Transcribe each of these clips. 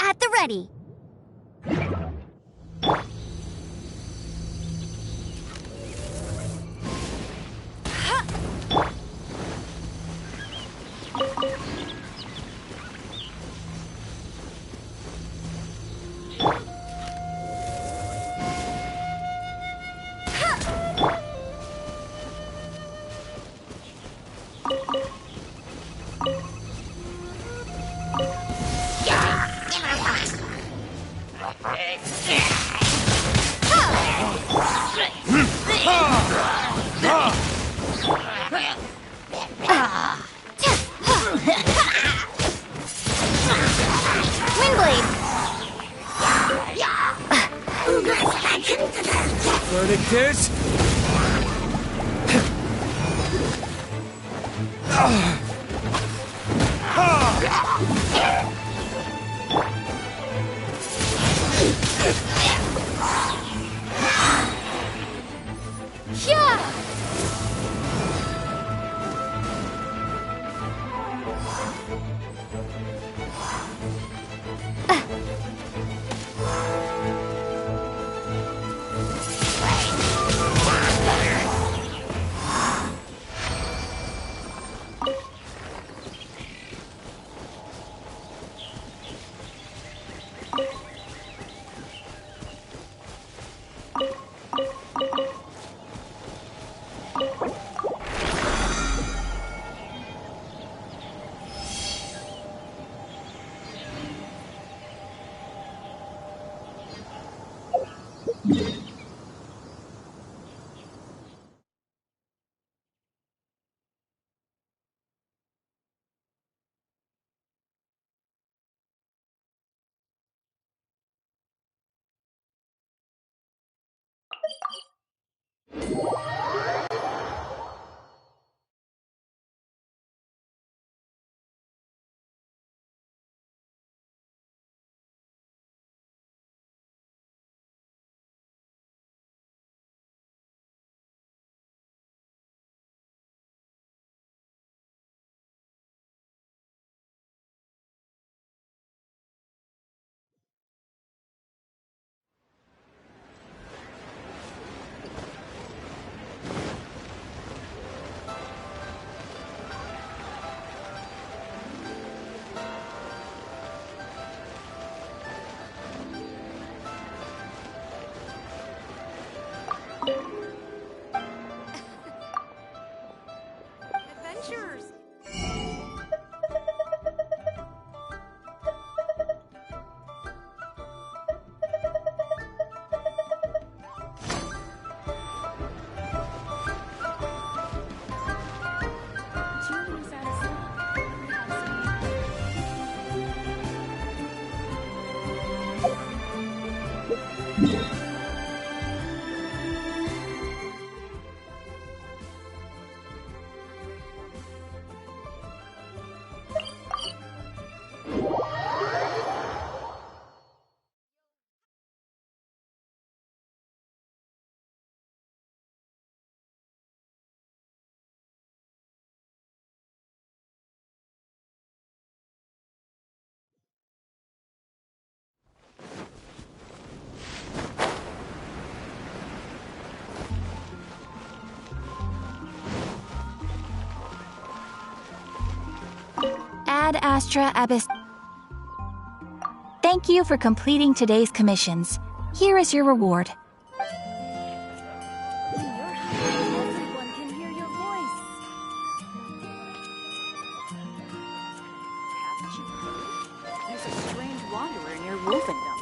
At the ready. Verdict is... adventures! Julie's out of stock. We have some. Ad Astra Abyss. Thank you for completing today's commissions. Here is your reward. When you're hungry, everyone can hear your voice. Haven't you heard? There's a strange wanderer near Wolfendom.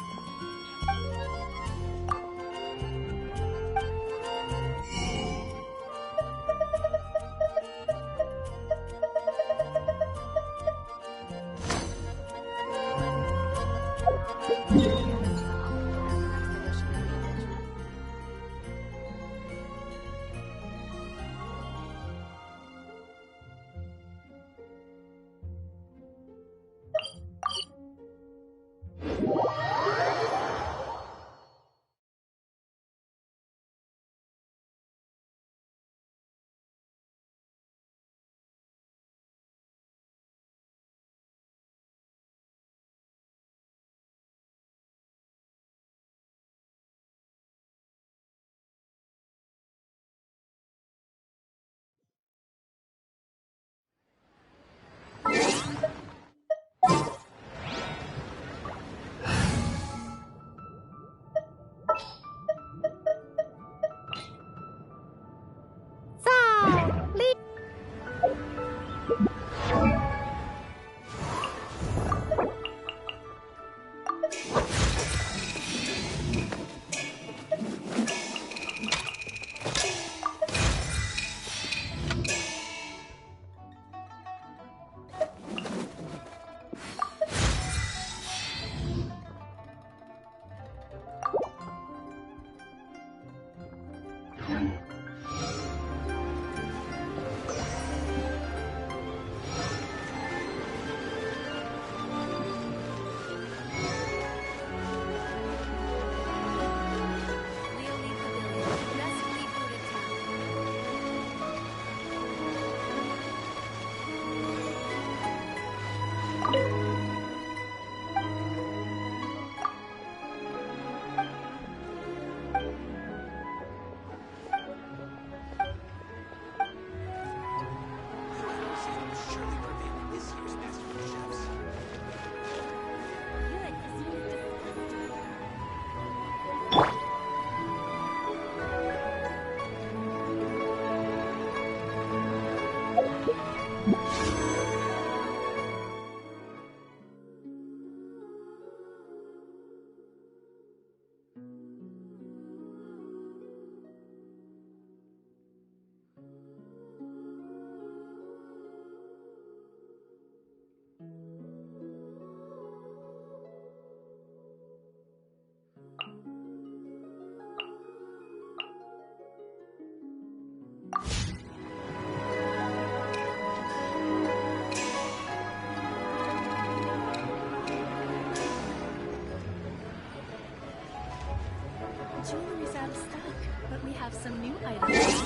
Jewelry's out of stock, but we have some new items.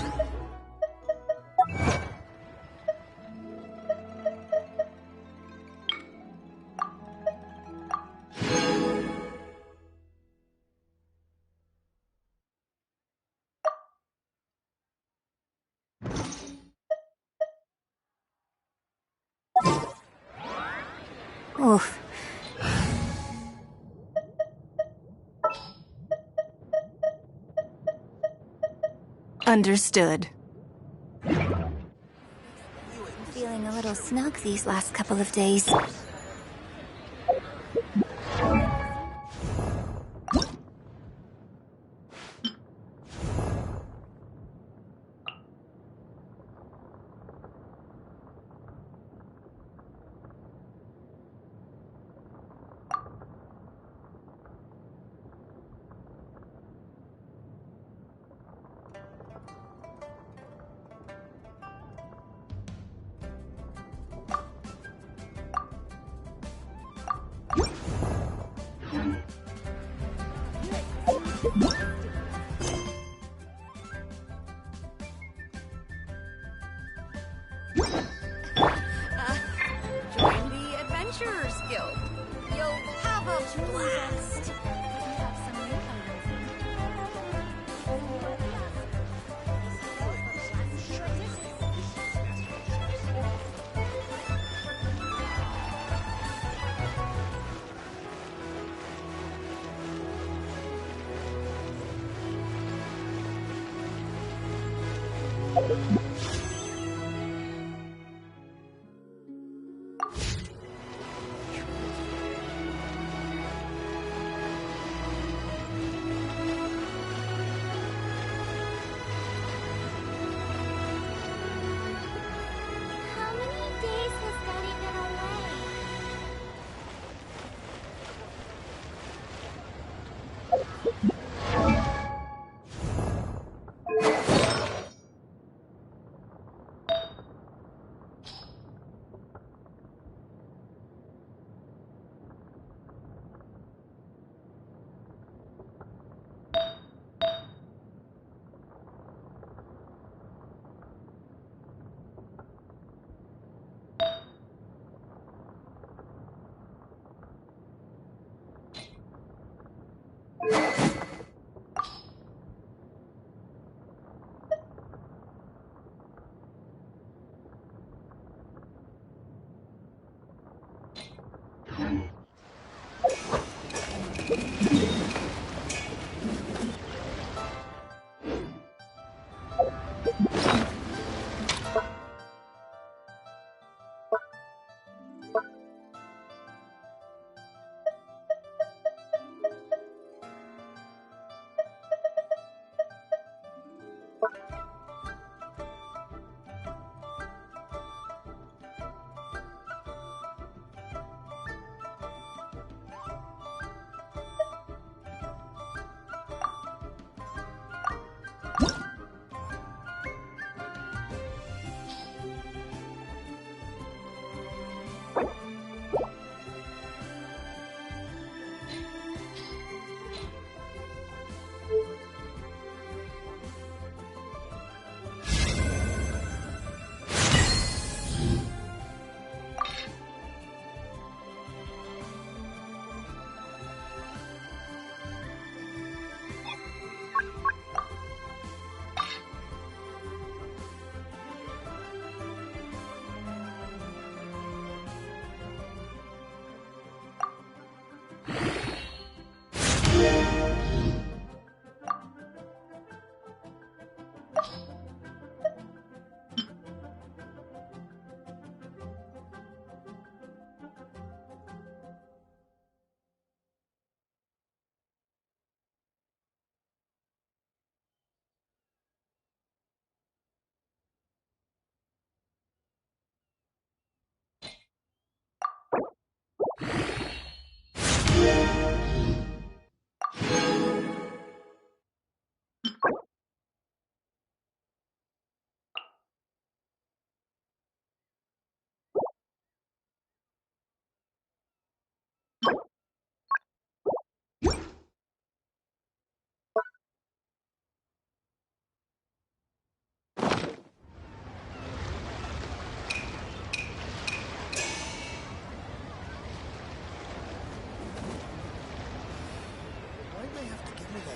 Oof. Understood. feeling a little snug these last couple of days. Join the Adventurers Guild. You'll have a blast. We have some new How many days has Daddy been away?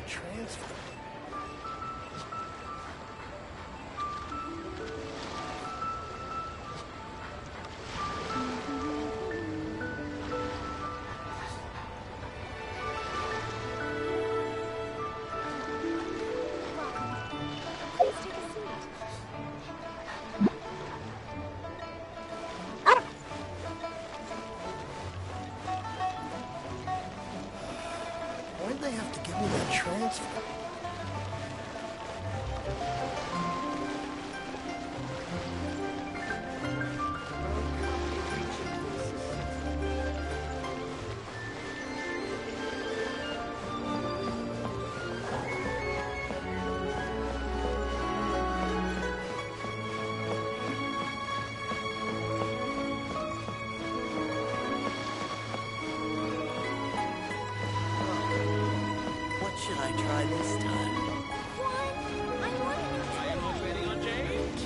transfer. Please take a seat. I try this time? I am not waiting on change.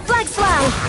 Flags fly!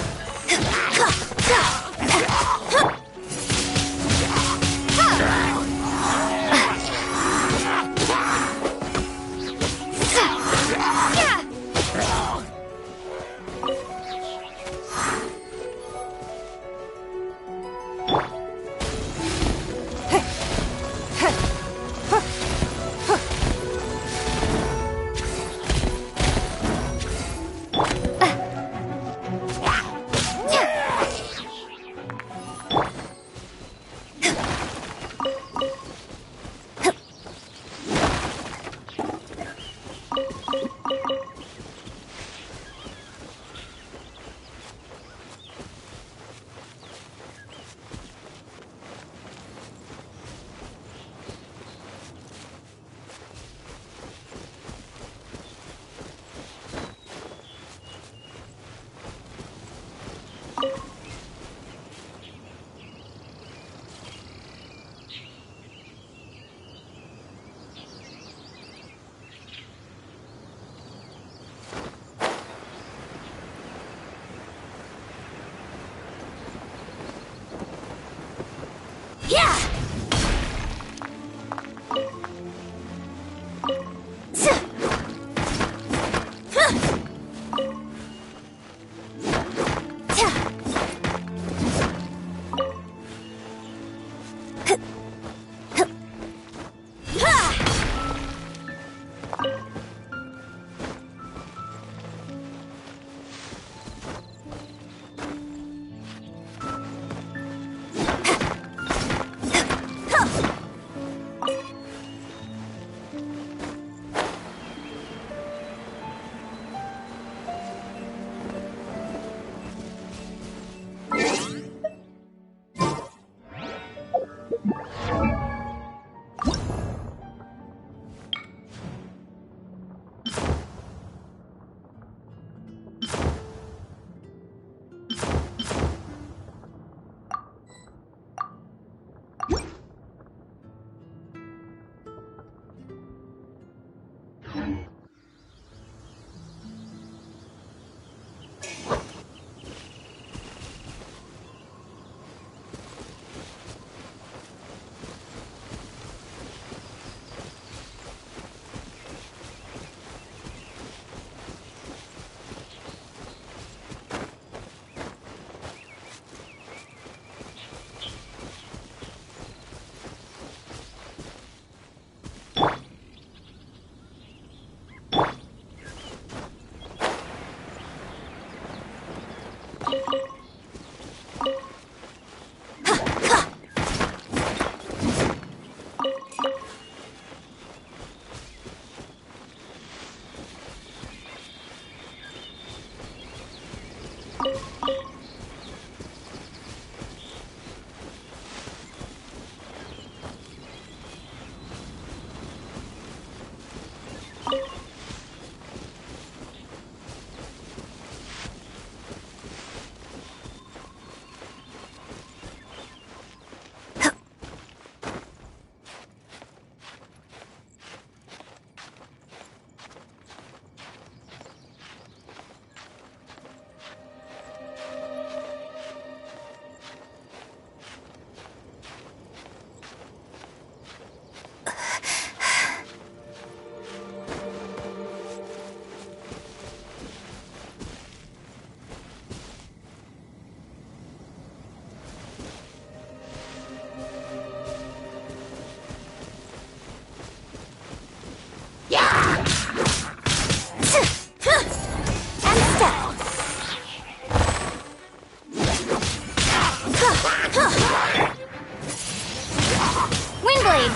blade!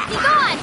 Be gone!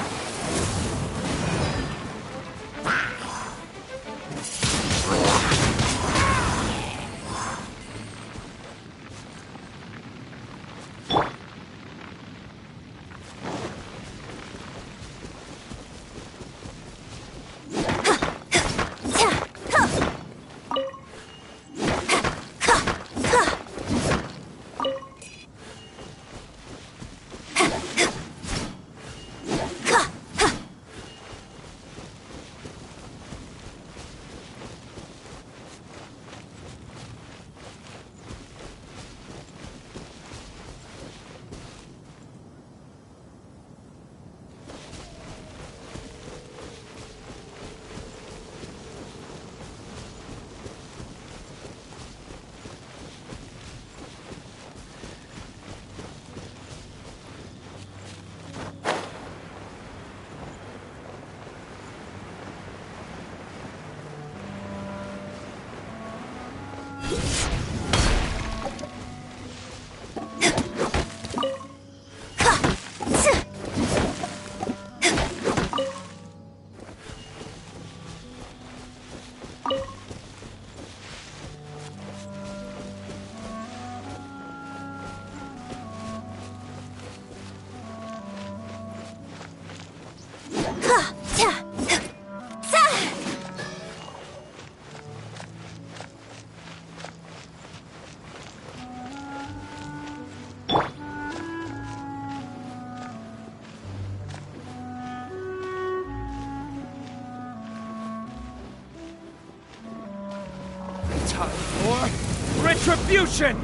Time for retribution!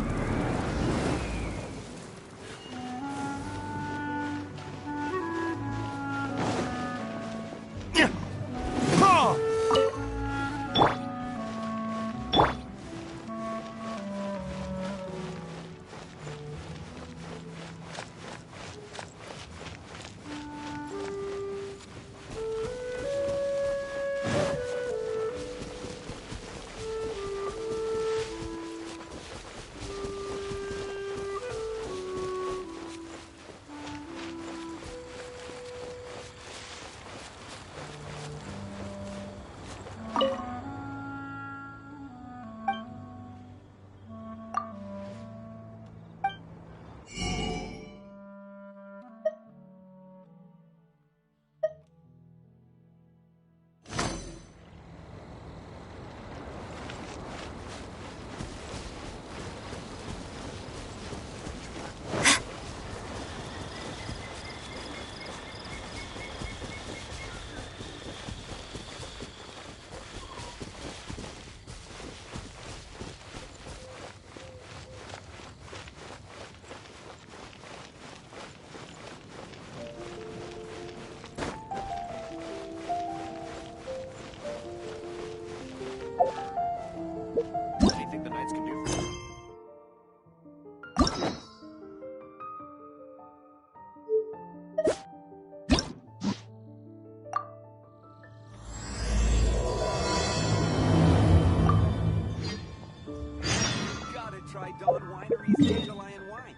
Ha! Anything the knights can do for you? Gotta try Dawn Winery's Dandelion Wine.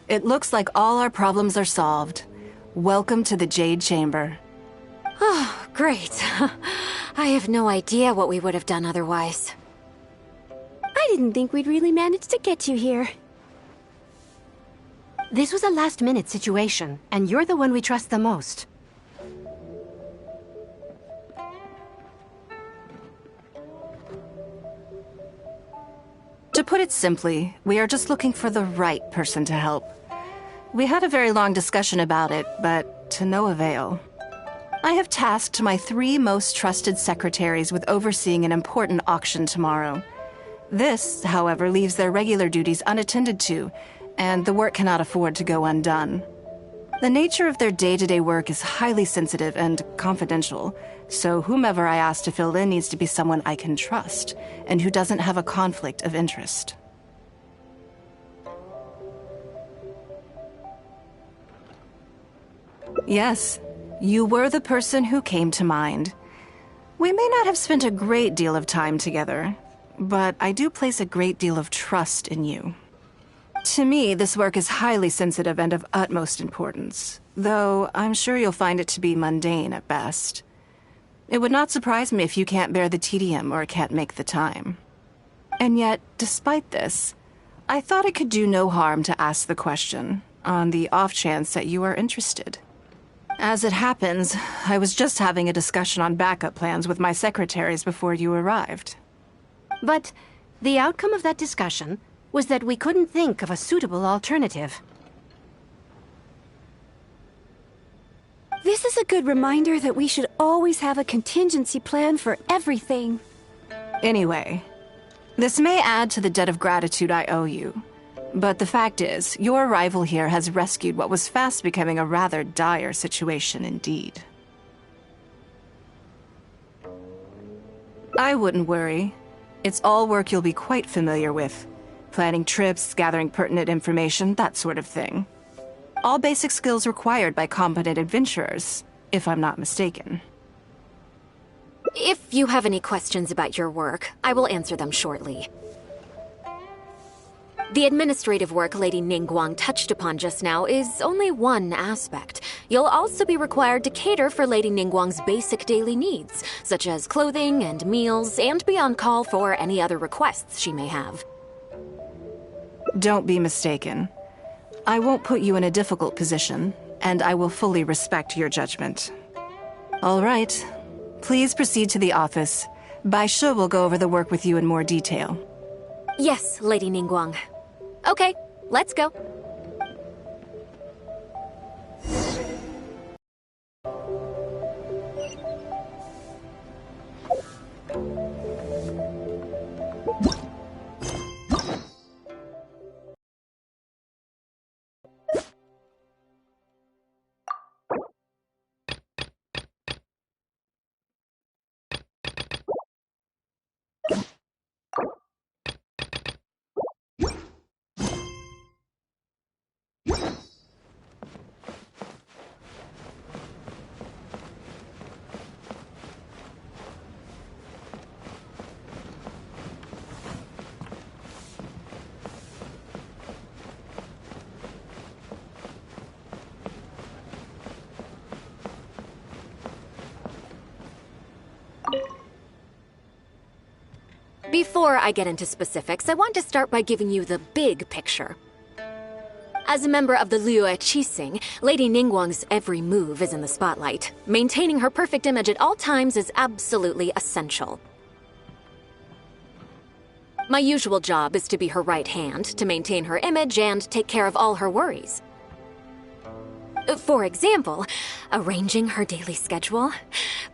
It looks like all our problems are solved. Welcome to the Jade Chamber. Oh, great. I have no idea what we would have done otherwise. I didn't think we'd really manage to get you here. This was a last-minute situation, and you're the one we trust the most. To put it simply, we are just looking for the right person to help. We had a very long discussion about it, but to no avail. I have tasked my 3 most trusted secretaries with overseeing an important auction tomorrow. This, however, leaves their regular duties unattended to, and the work cannot afford to go undone. The nature of their day-to-day work is highly sensitive and confidential, so whomever I ask to fill in needs to be someone I can trust, and who doesn't have a conflict of interest. Yes, you were the person who came to mind. We may not have spent a great deal of time together, but I do place a great deal of trust in you. To me, this work is highly sensitive and of utmost importance, though I'm sure you'll find it to be mundane at best. It would not surprise me if you can't bear the tedium or can't make the time. And yet, despite this, I thought it could do no harm to ask the question, on the off chance that you are interested. As it happens, I was just having a discussion on backup plans with my secretaries before you arrived. But the outcome of that discussion was that we couldn't think of a suitable alternative. This is a good reminder that we should always have a contingency plan for everything. Anyway, this may add to the debt of gratitude I owe you. But the fact is, your arrival here has rescued what was fast becoming a rather dire situation indeed. I wouldn't worry. It's all work you'll be quite familiar with. Planning trips, gathering pertinent information, that sort of thing. All basic skills required by competent adventurers, if I'm not mistaken. If you have any questions about your work, I will answer them shortly. The administrative work Lady Ningguang touched upon just now is only one aspect. You'll also be required to cater for Lady Ningguang's basic daily needs, such as clothing and meals, and be on call for any other requests she may have. Don't be mistaken. I won't put you in a difficult position, and I will fully respect your judgment. All right. Please proceed to the office. Bai Shi will go over the work with you in more detail. Yes, Lady Ningguang. Okay, let's go. Before I get into specifics, I want to start by giving you the big picture. As a member of the Liyue Qixing, Lady Ningguang's every move is in the spotlight. Maintaining her perfect image at all times is absolutely essential. My usual job is to be her right hand, to maintain her image and take care of all her worries. For example, arranging her daily schedule,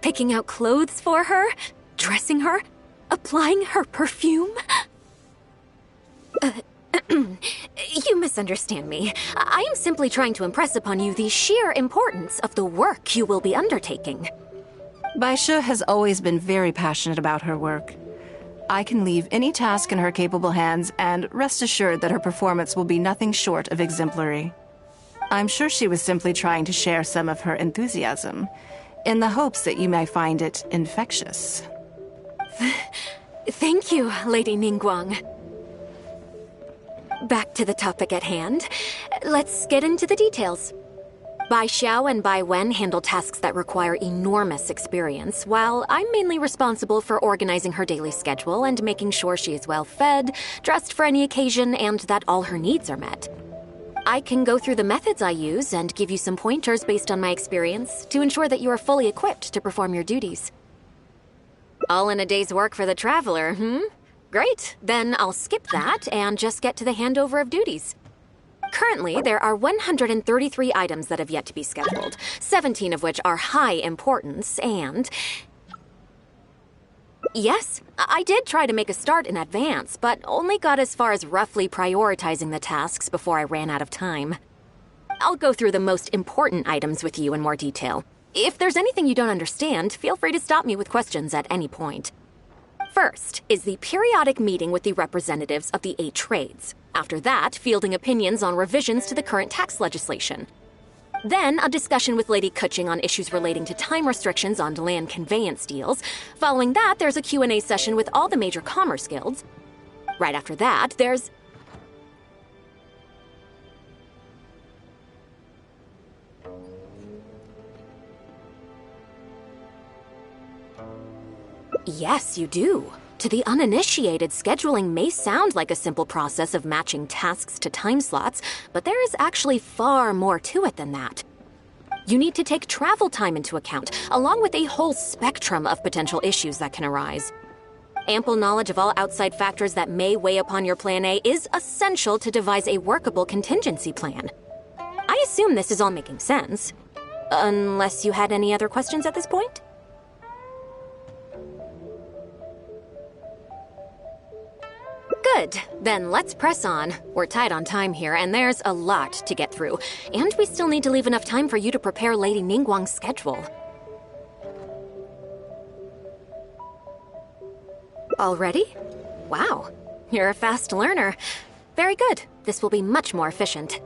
picking out clothes for her, dressing her, applying her perfume. You misunderstand me. I am simply trying to impress upon you the sheer importance of the work you will be undertaking. Bai Shi has always been very passionate about her work. I can leave any task in her capable hands and rest assured that her performance will be nothing short of exemplary. I'm sure she was simply trying to share some of her enthusiasm, in the hopes that you may find it infectious. Thank you, Lady Ningguang. Back to the topic at hand. Let's get into the details. Bai Xiao and Bai Wen handle tasks that require enormous experience, while I'm mainly responsible for organizing her daily schedule and making sure she is well fed, dressed for any occasion, and that all her needs are met. I can go through the methods I use and give you some pointers based on my experience to ensure that you are fully equipped to perform your duties. All in a day's work for the traveler, Great, then I'll skip that and just get to the handover of duties. Currently, there are 133 items that have yet to be scheduled, 17 of which are high importance, and... Yes, I did try to make a start in advance, but only got as far as roughly prioritizing the tasks before I ran out of time. I'll go through the most important items with you in more detail. If there's anything you don't understand, feel free to stop me with questions at any point. First is the periodic meeting with the representatives of the 8 trades. After that, fielding opinions on revisions to the current tax legislation. Then, a discussion with Lady Kuching on issues relating to time restrictions on land conveyance deals. Following that, there's a Q&A session with all the major commerce guilds. Right after that, there's... Yes, you do. To the uninitiated, scheduling may sound like a simple process of matching tasks to time slots, but there is actually far more to it than that. You need to take travel time into account, along with a whole spectrum of potential issues that can arise. Ample knowledge of all outside factors that may weigh upon your Plan A is essential to devise a workable contingency plan. I assume this is all making sense. Unless you had any other questions at this point? Good. Then let's press on. We're tight on time here, and there's a lot to get through. And we still need to leave enough time for you to prepare Lady Ningguang's schedule. Already? Wow. You're a fast learner. Very good. This will be much more efficient.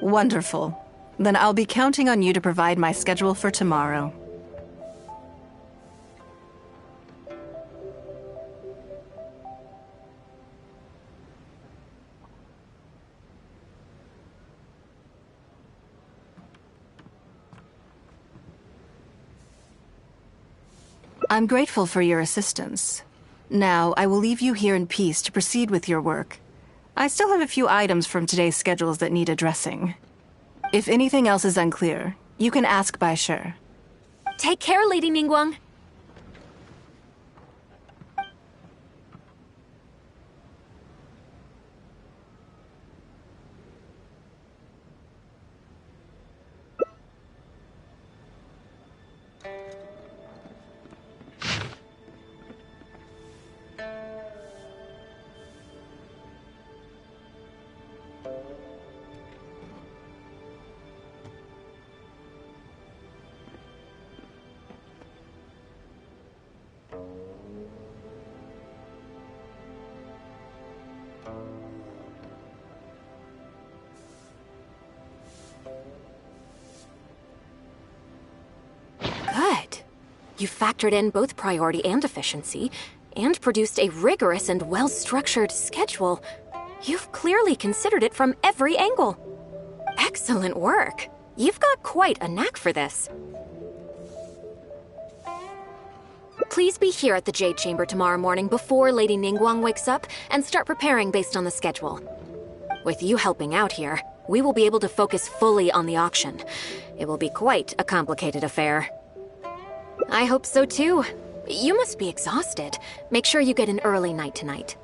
Wonderful. Then I'll be counting on you to provide my schedule for tomorrow. I'm grateful for your assistance. Now, I will leave you here in peace to proceed with your work. I still have a few items from today's schedules that need addressing. If anything else is unclear, you can ask Bai Shi. Take care, Lady Ningguang. Good. You factored in both priority and efficiency, and produced a rigorous and well-structured schedule. You've clearly considered it from every angle. Excellent work. You've got quite a knack for this. Please be here at the Jade Chamber tomorrow morning before Lady Ningguang wakes up and start preparing based on the schedule. With you helping out here, we will be able to focus fully on the auction. It will be quite a complicated affair. I hope so too. You must be exhausted. Make sure you get an early night tonight.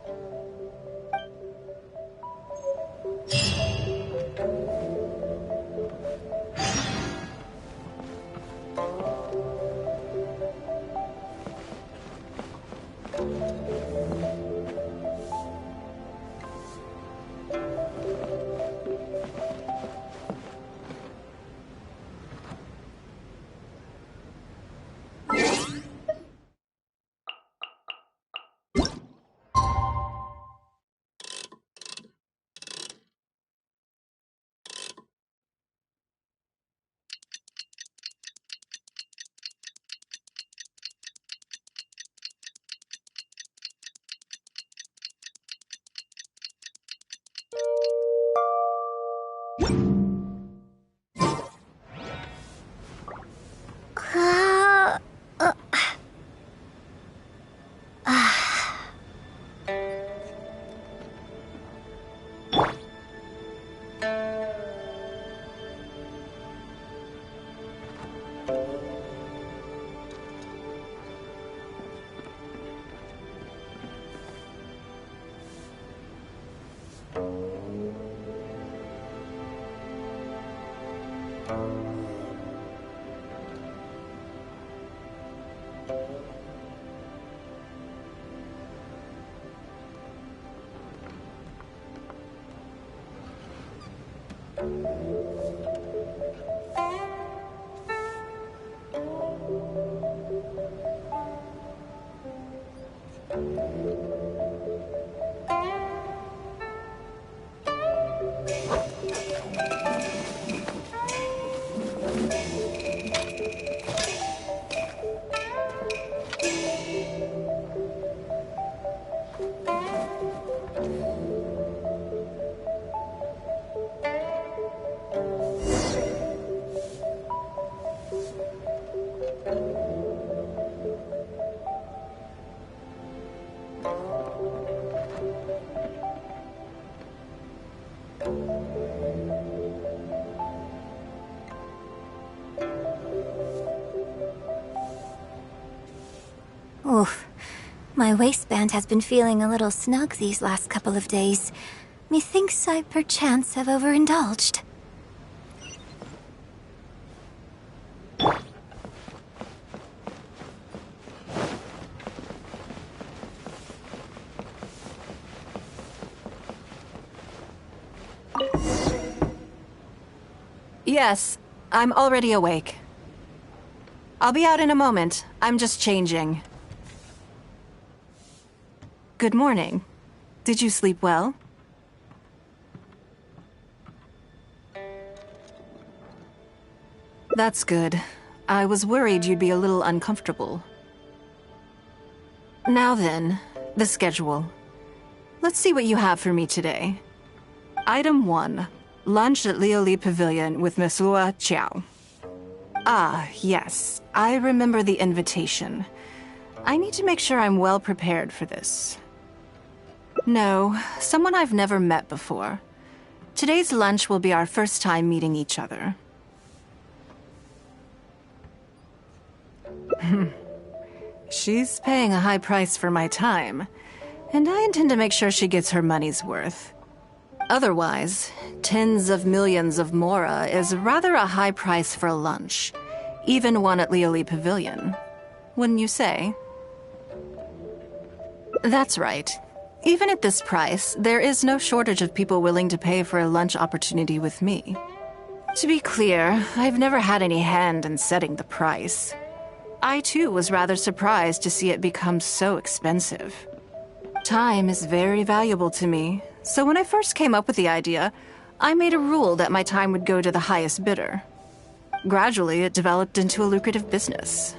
Oof. My waistband has been feeling a little snug these last couple of days. Methinks I perchance have overindulged. Yes, I'm already awake. I'll be out in a moment. I'm just changing. Good morning. Did you sleep well? That's good. I was worried you'd be a little uncomfortable. Now then, the schedule. Let's see what you have for me today. Item 1. Lunch at Lioli Pavilion with Miss Lua Chiao. Ah, yes. I remember the invitation. I need to make sure I'm well prepared for this. No, someone I've never met before. Today's lunch will be our first time meeting each other. She's paying a high price for my time, and I intend to make sure she gets her money's worth. Otherwise, tens of millions of mora is rather a high price for lunch, even one at Lioli Pavilion. Wouldn't you say? That's right. Even at this price, there is no shortage of people willing to pay for a lunch opportunity with me. To be clear, I've never had any hand in setting the price. I too was rather surprised to see it become so expensive. Time is very valuable to me, so when I first came up with the idea, I made a rule that my time would go to the highest bidder. Gradually, it developed into a lucrative business.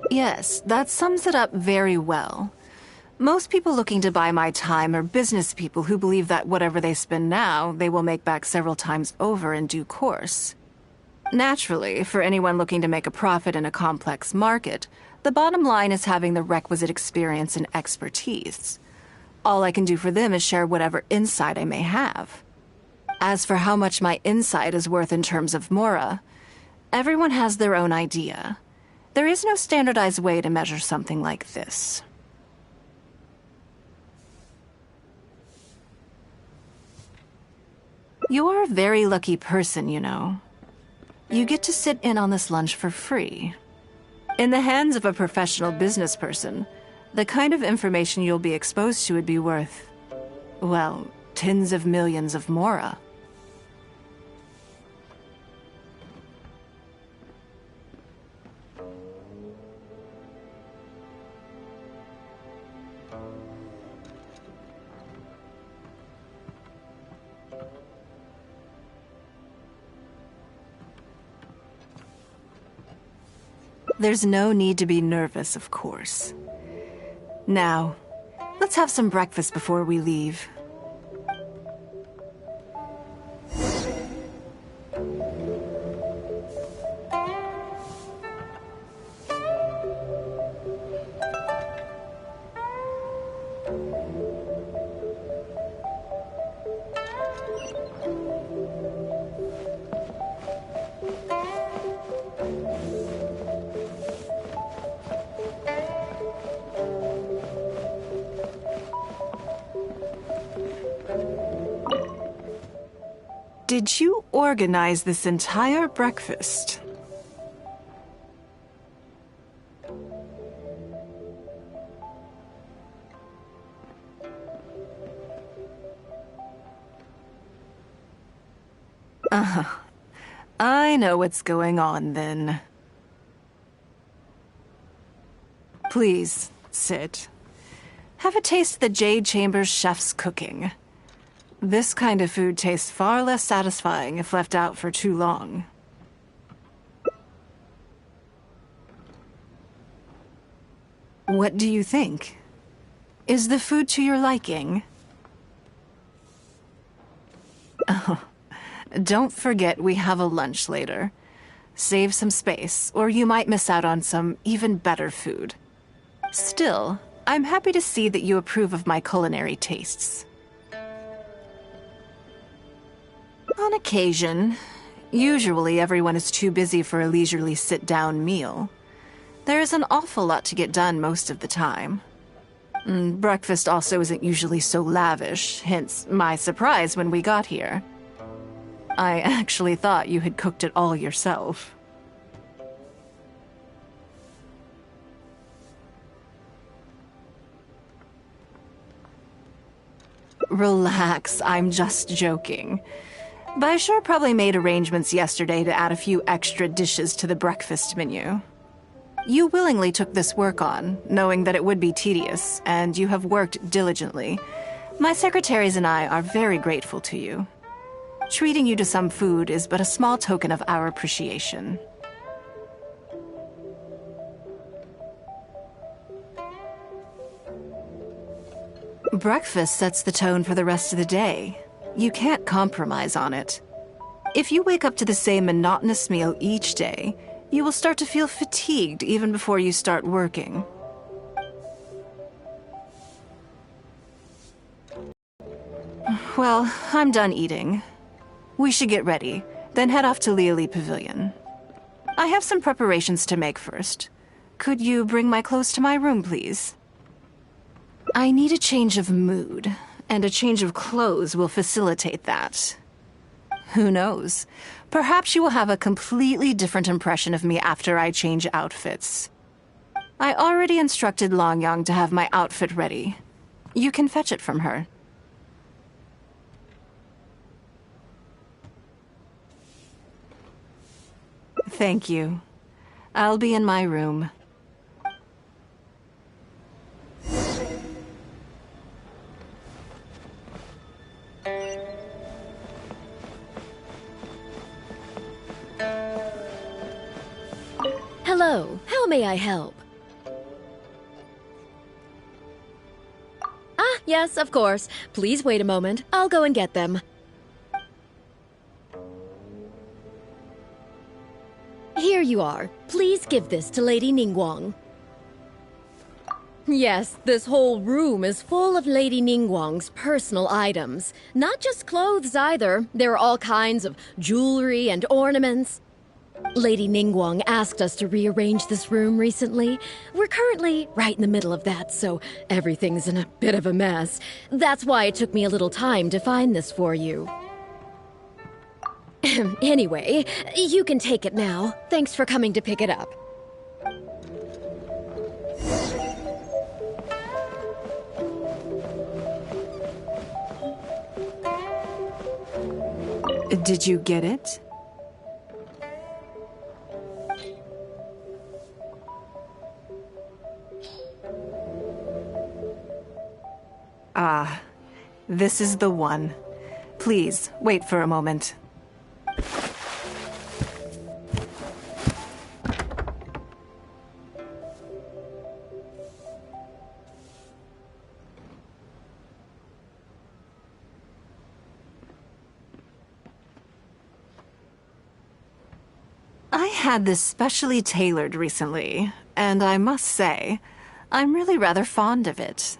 Yes, that sums it up very well. Most people looking to buy my time are business people who believe that whatever they spend now, they will make back several times over in due course. Naturally, for anyone looking to make a profit in a complex market, the bottom line is having the requisite experience and expertise. All I can do for them is share whatever insight I may have. As for how much my insight is worth in terms of Mora, everyone has their own idea. There is no standardized way to measure something like this. You're a very lucky person, you know. You get to sit in on this lunch for free. In the hands of a professional business person, the kind of information you'll be exposed to would be worth, well, tens of millions of Mora. There's no need to be nervous, of course. Now, let's have some breakfast before we leave. Did you organize this entire breakfast? I know what's going on then. Please, sit. Have a taste of the Jade Chamber's chef's cooking. This kind of food tastes far less satisfying if left out for too long. What do you think? Is the food to your liking? Oh, don't forget we have a lunch later. Save some space, or you might miss out on some even better food. Still, I'm happy to see that you approve of my culinary tastes. On occasion. Usually everyone is too busy for a leisurely sit-down meal. There's an awful lot to get done most of the time. Breakfast also isn't usually so lavish, hence my surprise when we got here. I actually thought you had cooked it all yourself. Relax, I'm just joking. Baishar probably made arrangements yesterday to add a few extra dishes to the breakfast menu. You willingly took this work on, knowing that it would be tedious, and you have worked diligently. My secretaries and I are very grateful to you. Treating you to some food is but a small token of our appreciation. Breakfast sets the tone for the rest of the day. You can't compromise on it. If you wake up to the same monotonous meal each day, you will start to feel fatigued even before you start working. Well, I'm done eating. We should get ready, then head off to Liali Pavilion. I have some preparations to make first. Could you bring my clothes to my room, please? I need a change of mood, and a change of clothes will facilitate that. Who knows? Perhaps you will have a completely different impression of me after I change outfits. I already instructed Longyang to have my outfit ready. You can fetch it from her. Thank you. I'll be in my room. Hello, how may I help? Ah, yes, of course. Please wait a moment. I'll go and get them. Here you are. Please give this to Lady Ningguang. Yes, this whole room is full of Lady Ningguang's personal items. Not just clothes either. There are all kinds of jewelry and ornaments. Lady Ningguang asked us to rearrange this room recently. We're currently right in the middle of that, so everything's in a bit of a mess. That's why it took me a little time to find this for you. Anyway, you can take it now. Thanks for coming to pick it up. Did you get it? Ah, this is the one. Please, wait for a moment. I had this specially tailored recently, and I must say, I'm really rather fond of it.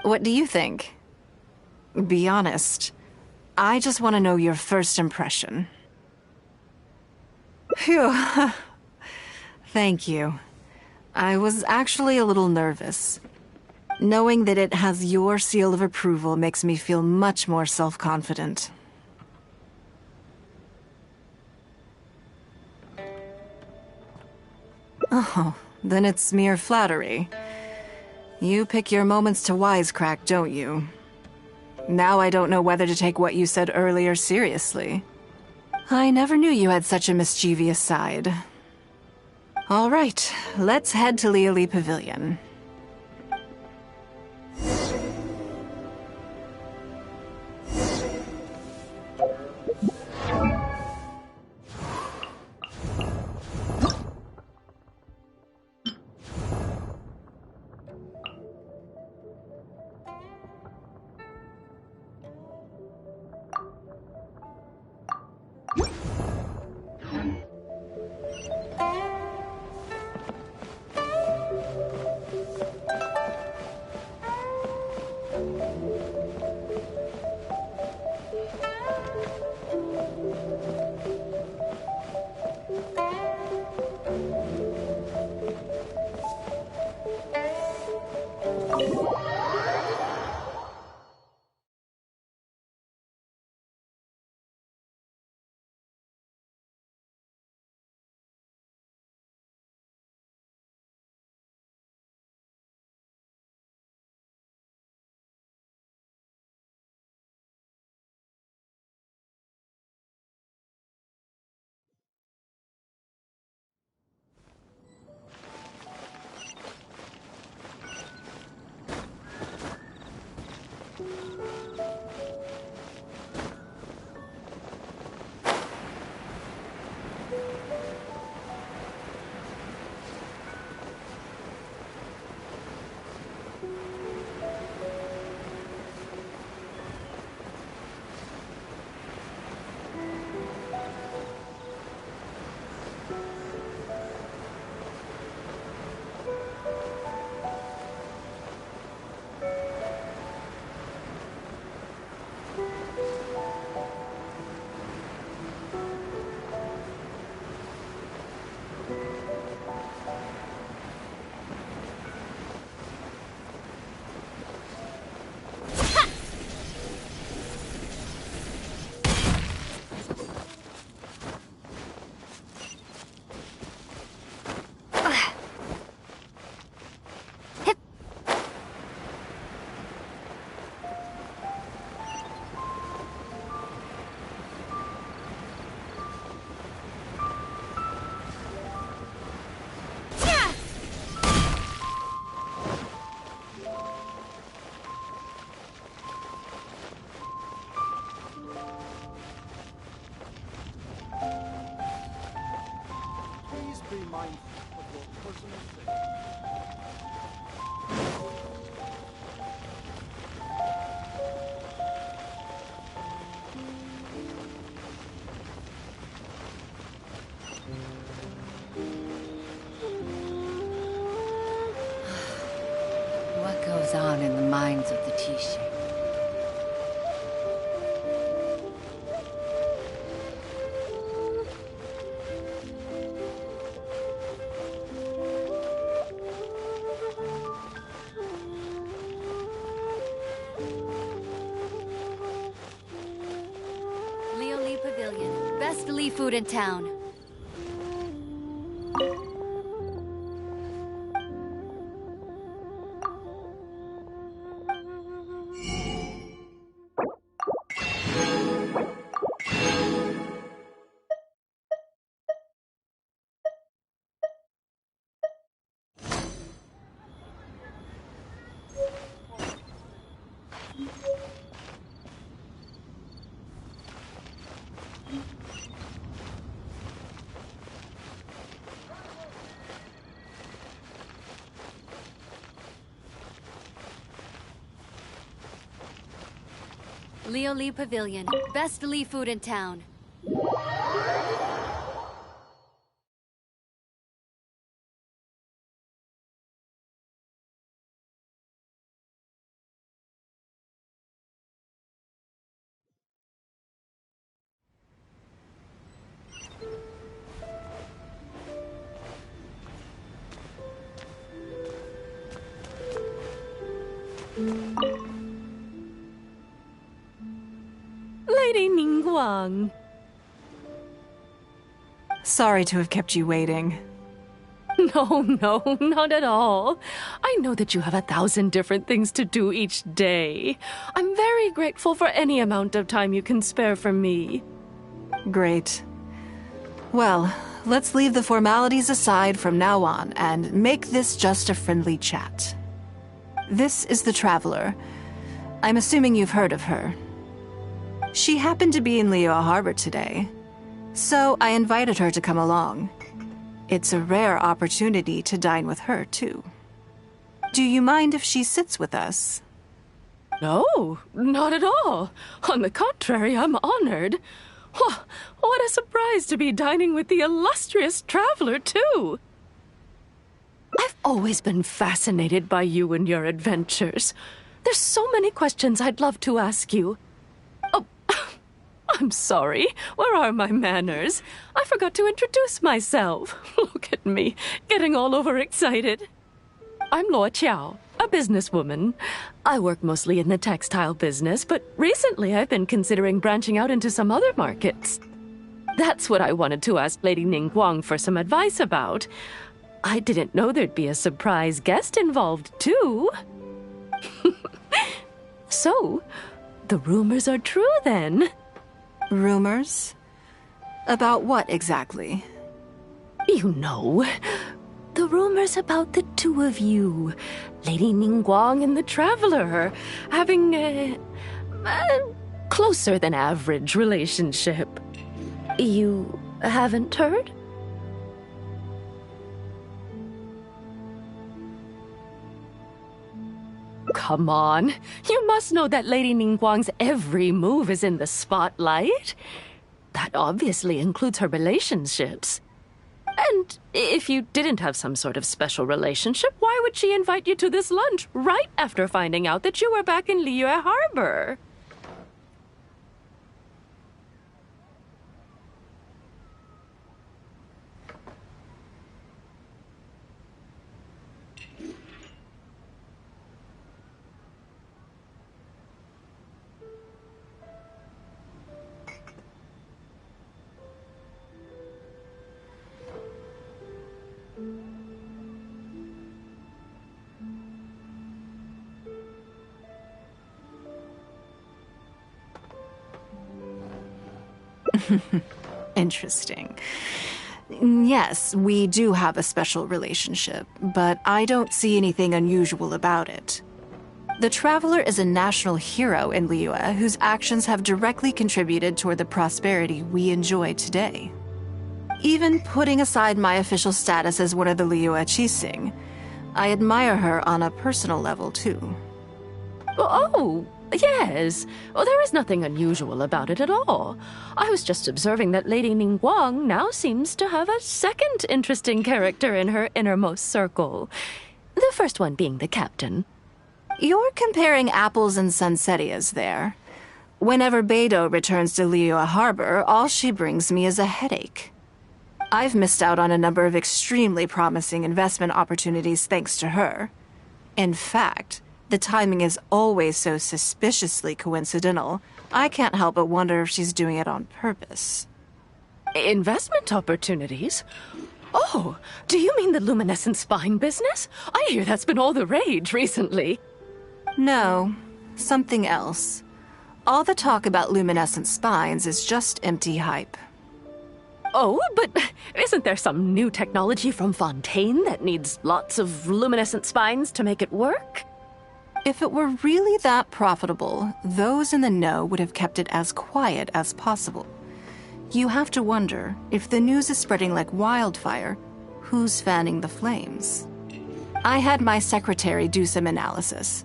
What do you think? Be honest. I just want to know your first impression. Phew. Thank you. I was actually a little nervous. Knowing that it has your seal of approval makes me feel much more self-confident. Oh, then it's mere flattery. You pick your moments to wisecrack, don't you? Now I don't know whether to take what you said earlier seriously. I never knew you had such a mischievous side. All right, let's head to Leoli Pavilion. Please be mindful of your personal safety. What goes on in the minds of the Tishi? Leoli Pavilion. Best Lee food in town. Leoli Pavilion. Best Lee food in town. Lady Ningguang. Sorry to have kept you waiting. Oh, no, not at all. I know that you have 1,000 different things to do each day. I'm very grateful for any amount of time you can spare for me. Great. Well, let's leave the formalities aside from now on and make this just a friendly chat. This is the Traveler. I'm assuming you've heard of her. She happened to be in Liyue Harbor today, so I invited her to come along. It's a rare opportunity to dine with her, too. Do you mind if she sits with us? No, not at all. On the contrary, I'm honored. What a surprise to be dining with the illustrious Traveler, too. I've always been fascinated by you and your adventures. There's so many questions I'd love to ask you. Oh, I'm sorry. Where are my manners? I forgot to introduce myself. Look at me, getting all overexcited. I'm Luo Qiao, a businesswoman. I work mostly in the textile business, but recently I've been considering branching out into some other markets. That's what I wanted to ask Lady Ningguang for some advice about. I didn't know there'd be a surprise guest involved, too. So, the rumors are true, then. Rumors? About what, exactly? You know, the rumors about the two of you, Lady Ningguang and the Traveler, having a closer than average relationship. You haven't heard? Come on. You must know that Lady Ningguang's every move is in the spotlight. That obviously includes her relationships. And if you didn't have some sort of special relationship, why would she invite you to this lunch right after finding out that you were back in Liyue Harbor? Interesting. Yes, we do have a special relationship, but I don't see anything unusual about it. The Traveler is a national hero in Liyue whose actions have directly contributed toward the prosperity we enjoy today. Even putting aside my official status as one of the Liyue Qixing, I admire her on a personal level, too. Oh, yes. Well, there is nothing unusual about it at all. I was just observing that Lady Ningguang now seems to have a second interesting character in her innermost circle. The first one being the captain. You're comparing apples and sunsettias there. Whenever Beidou returns to Liyue Harbor, all she brings me is a headache. I've missed out on a number of extremely promising investment opportunities thanks to her. In fact, the timing is always so suspiciously coincidental, I can't help but wonder if she's doing it on purpose. Investment opportunities? Oh, do you mean the luminescent spine business? I hear that's been all the rage recently. No, something else. All the talk about luminescent spines is just empty hype. Oh, but isn't there some new technology from Fontaine that needs lots of luminescent spines to make it work? If it were really that profitable, those in the know would have kept it as quiet as possible. You have to wonder, if the news is spreading like wildfire, who's fanning the flames? I had my secretary do some analysis.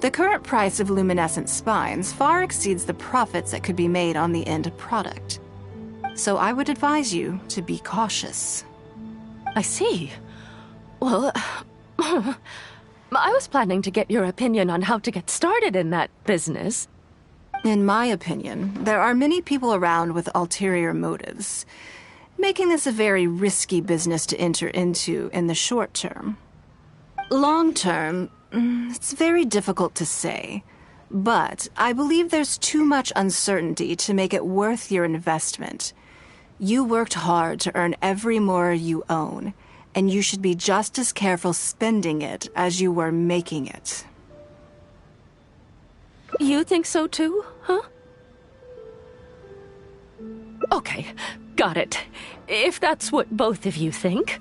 The current price of luminescent spines far exceeds the profits that could be made on the end product. So I would advise you to be cautious. I see. Well, I was planning to get your opinion on how to get started in that business. In my opinion, there are many people around with ulterior motives, making this a very risky business to enter into in the short term. Long term, it's very difficult to say, but I believe there's too much uncertainty to make it worth your investment. You worked hard to earn every moor you own, and you should be just as careful spending it as you were making it. You think so too, huh? Okay, got it. If that's what both of you think,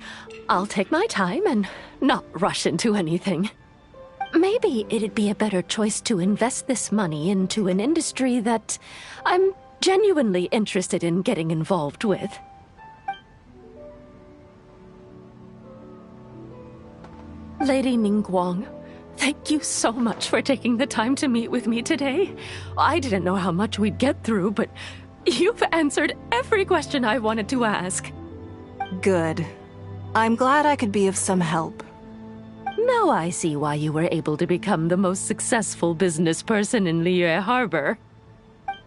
I'll take my time and not rush into anything. Maybe it'd be a better choice to invest this money into an industry that I'm genuinely interested in getting involved with. Lady Ningguang, thank you so much for taking the time to meet with me today. I didn't know how much we'd get through, but you've answered every question I wanted to ask. Good. I'm glad I could be of some help. Now I see why you were able to become the most successful business person in Liyue Harbor.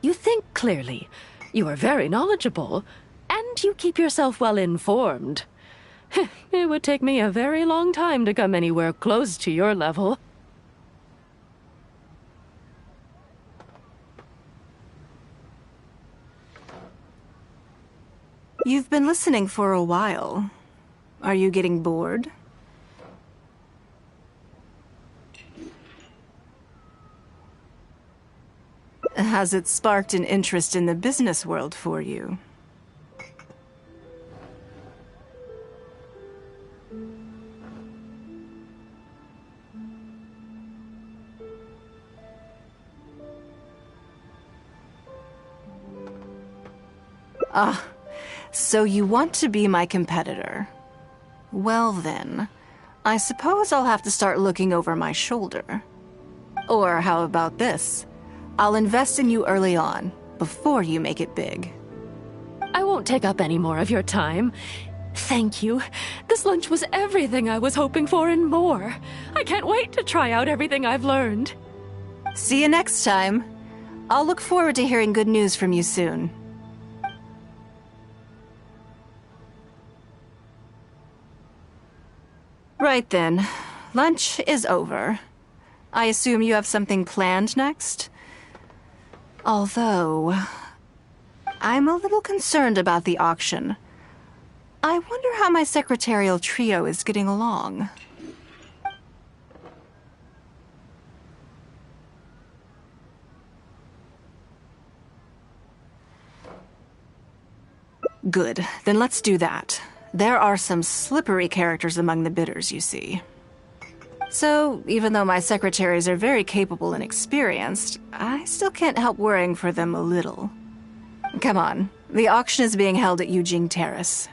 You think clearly, you are very knowledgeable, and you keep yourself well informed. It would take me a very long time to come anywhere close to your level. You've been listening for a while. Are you getting bored? Has it sparked an interest in the business world for you? Ah, so you want to be my competitor. Well then, I suppose I'll have to start looking over my shoulder. Or how about this? I'll invest in you early on, before you make it big. I won't take up any more of your time. Thank you. This lunch was everything I was hoping for and more. I can't wait to try out everything I've learned. See you next time. I'll look forward to hearing good news from you soon. Right then. Lunch is over. I assume you have something planned next? Although, I'm a little concerned about the auction. I wonder how my secretarial trio is getting along. Good, then let's do that. There are some slippery characters among the bidders, you see. So, even though my secretaries are very capable and experienced, I still can't help worrying for them a little. Come on, the auction is being held at Yujing Terrace.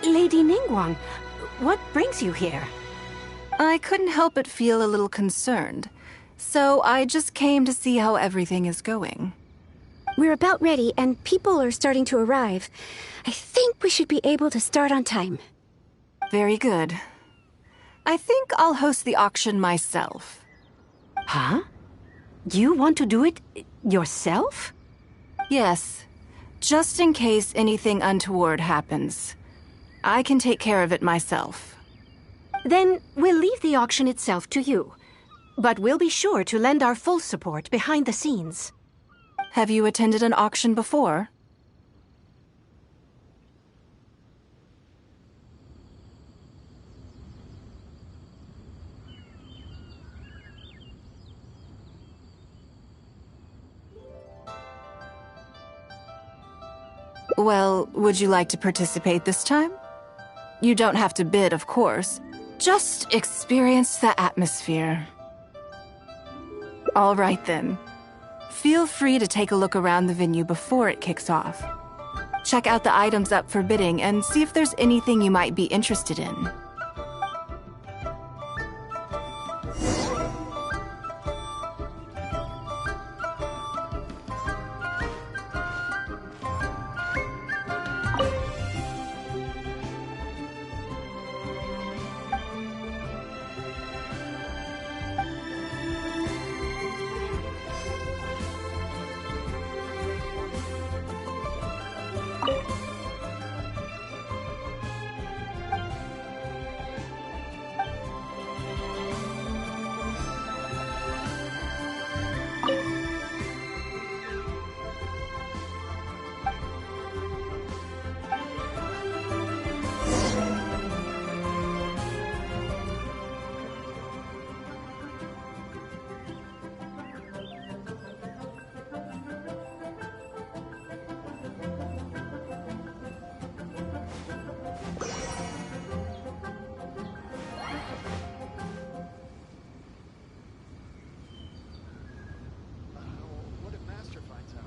Lady Ningguang, what brings you here? I couldn't help but feel a little concerned, so I just came to see how everything is going. We're about ready, and people are starting to arrive. I think we should be able to start on time. Very good. I think I'll host the auction myself. Huh? You want to do it yourself? Yes, just in case anything untoward happens. I can take care of it myself. Then we'll leave the auction itself to you. But we'll be sure to lend our full support behind the scenes. Have you attended an auction before? Well, would you like to participate this time? You don't have to bid, of course. Just experience the atmosphere. All right, then. Feel free to take a look around the venue before it kicks off. Check out the items up for bidding and see if there's anything you might be interested in. What if Master finds out?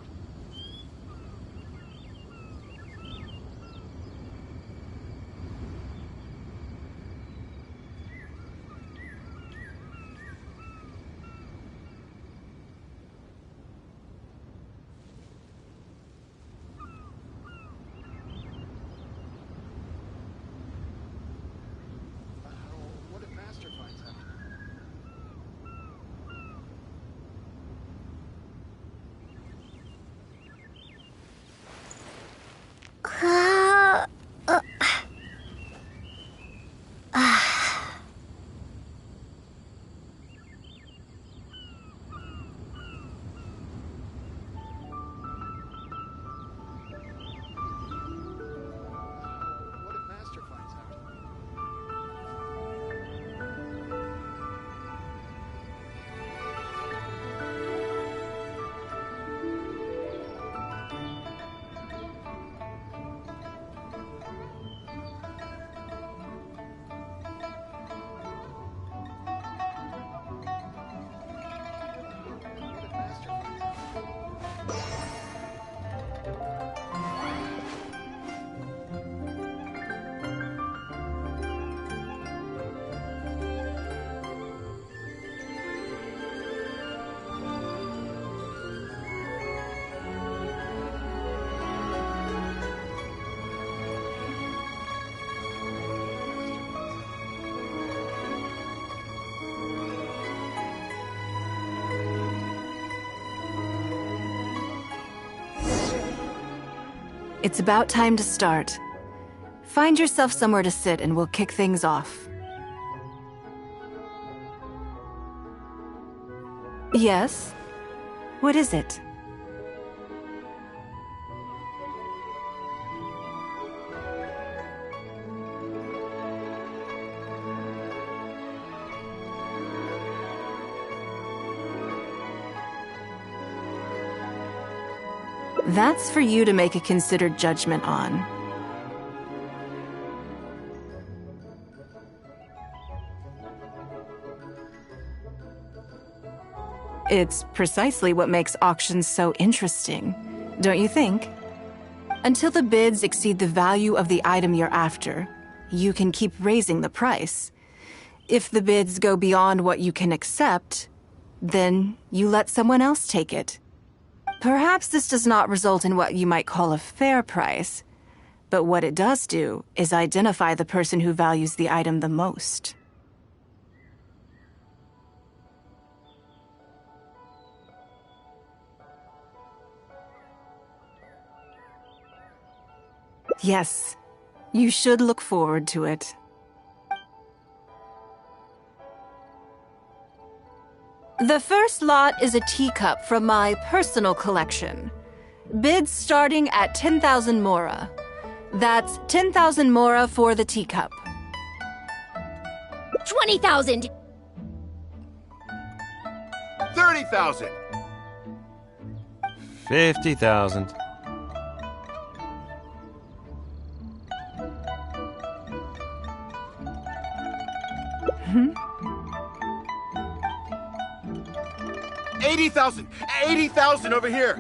What if Master finds out? What if Master finds out? What if Master finds out? It's about time to start. Find yourself somewhere to sit and we'll kick things off. Yes? What is it? That's for you to make a considered judgment on. It's precisely what makes auctions so interesting, don't you think? Until the bids exceed the value of the item you're after, you can keep raising the price. If the bids go beyond what you can accept, then you let someone else take it. Perhaps this does not result in what you might call a fair price, but what it does do is identify the person who values the item the most. Yes, you should look forward to it. The first lot is a teacup from my personal collection. Bids starting at 10,000 mora. That's 10,000 mora for the teacup. 20,000! 30,000! 50,000. Hmm? 80,000! 80,000 over here!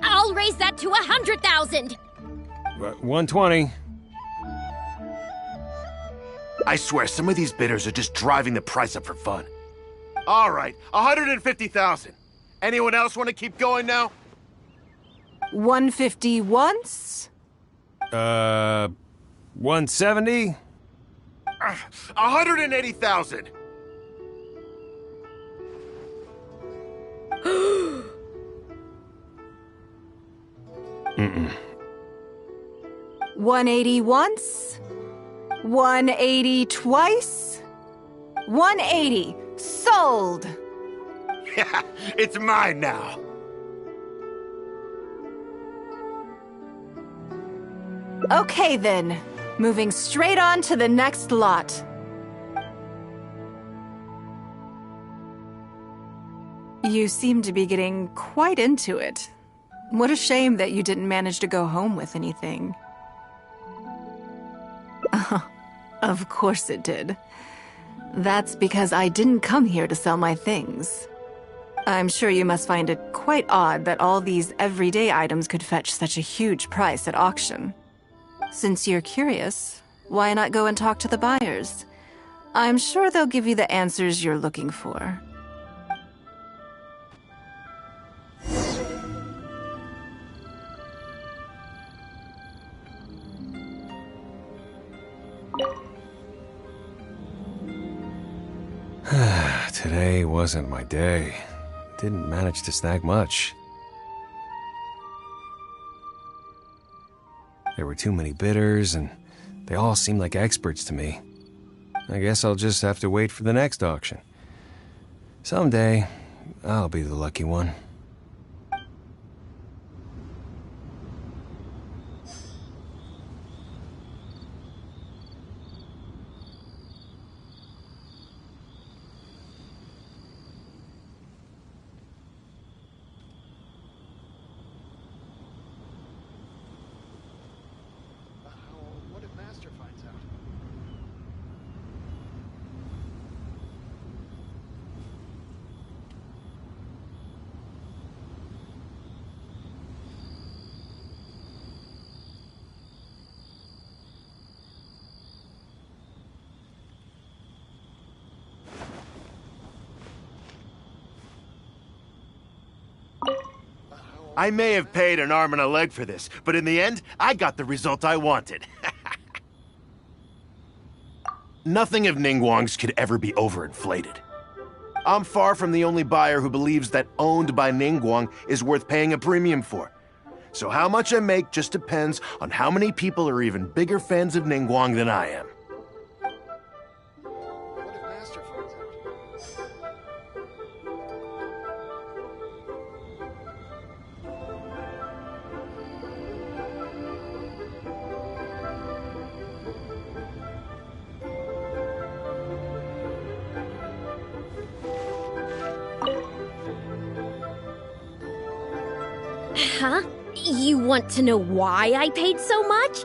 I'll raise that to 100,000! 120. I swear, some of these bidders are just driving the price up for fun. All right, 150,000. Anyone else want to keep going now? 150 once? 170? 180,000. Mm-mm. 180 once? 180 twice? 180. Sold! Yeah, it's mine now. Okay then, moving straight on to the next lot. You seem to be getting quite into it. What a shame that you didn't manage to go home with anything. Of course it did. That's because I didn't come here to sell my things. I'm sure you must find it quite odd that all these everyday items could fetch such a huge price at auction. Since you're curious, why not go and talk to the buyers? I'm sure they'll give you the answers you're looking for. Today wasn't my day. Didn't manage to snag much. There were too many bidders, and they all seemed like experts to me. I guess I'll just have to wait for the next auction. Someday, I'll be the lucky one. What if Master finds out? I may have paid an arm and a leg for this, but in the end, I got the result I wanted. Nothing of Ningguang's could ever be overinflated. I'm far from the only buyer who believes that owned by Ningguang is worth paying a premium for. So how much I make just depends on how many people are even bigger fans of Ningguang than I am. What if Master finds out? Huh? You want to know why I paid so much?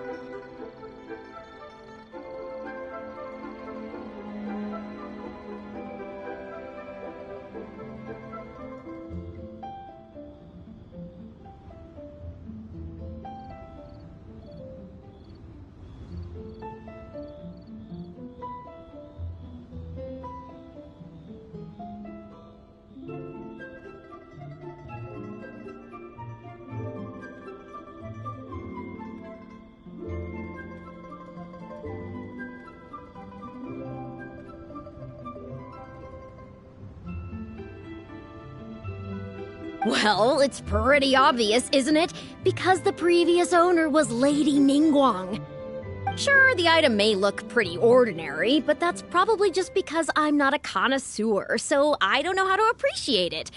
Well, it's pretty obvious, isn't it? Because the previous owner was Lady Ningguang. Sure, the item may look pretty ordinary, but that's probably just because I'm not a connoisseur, so I don't know how to appreciate it.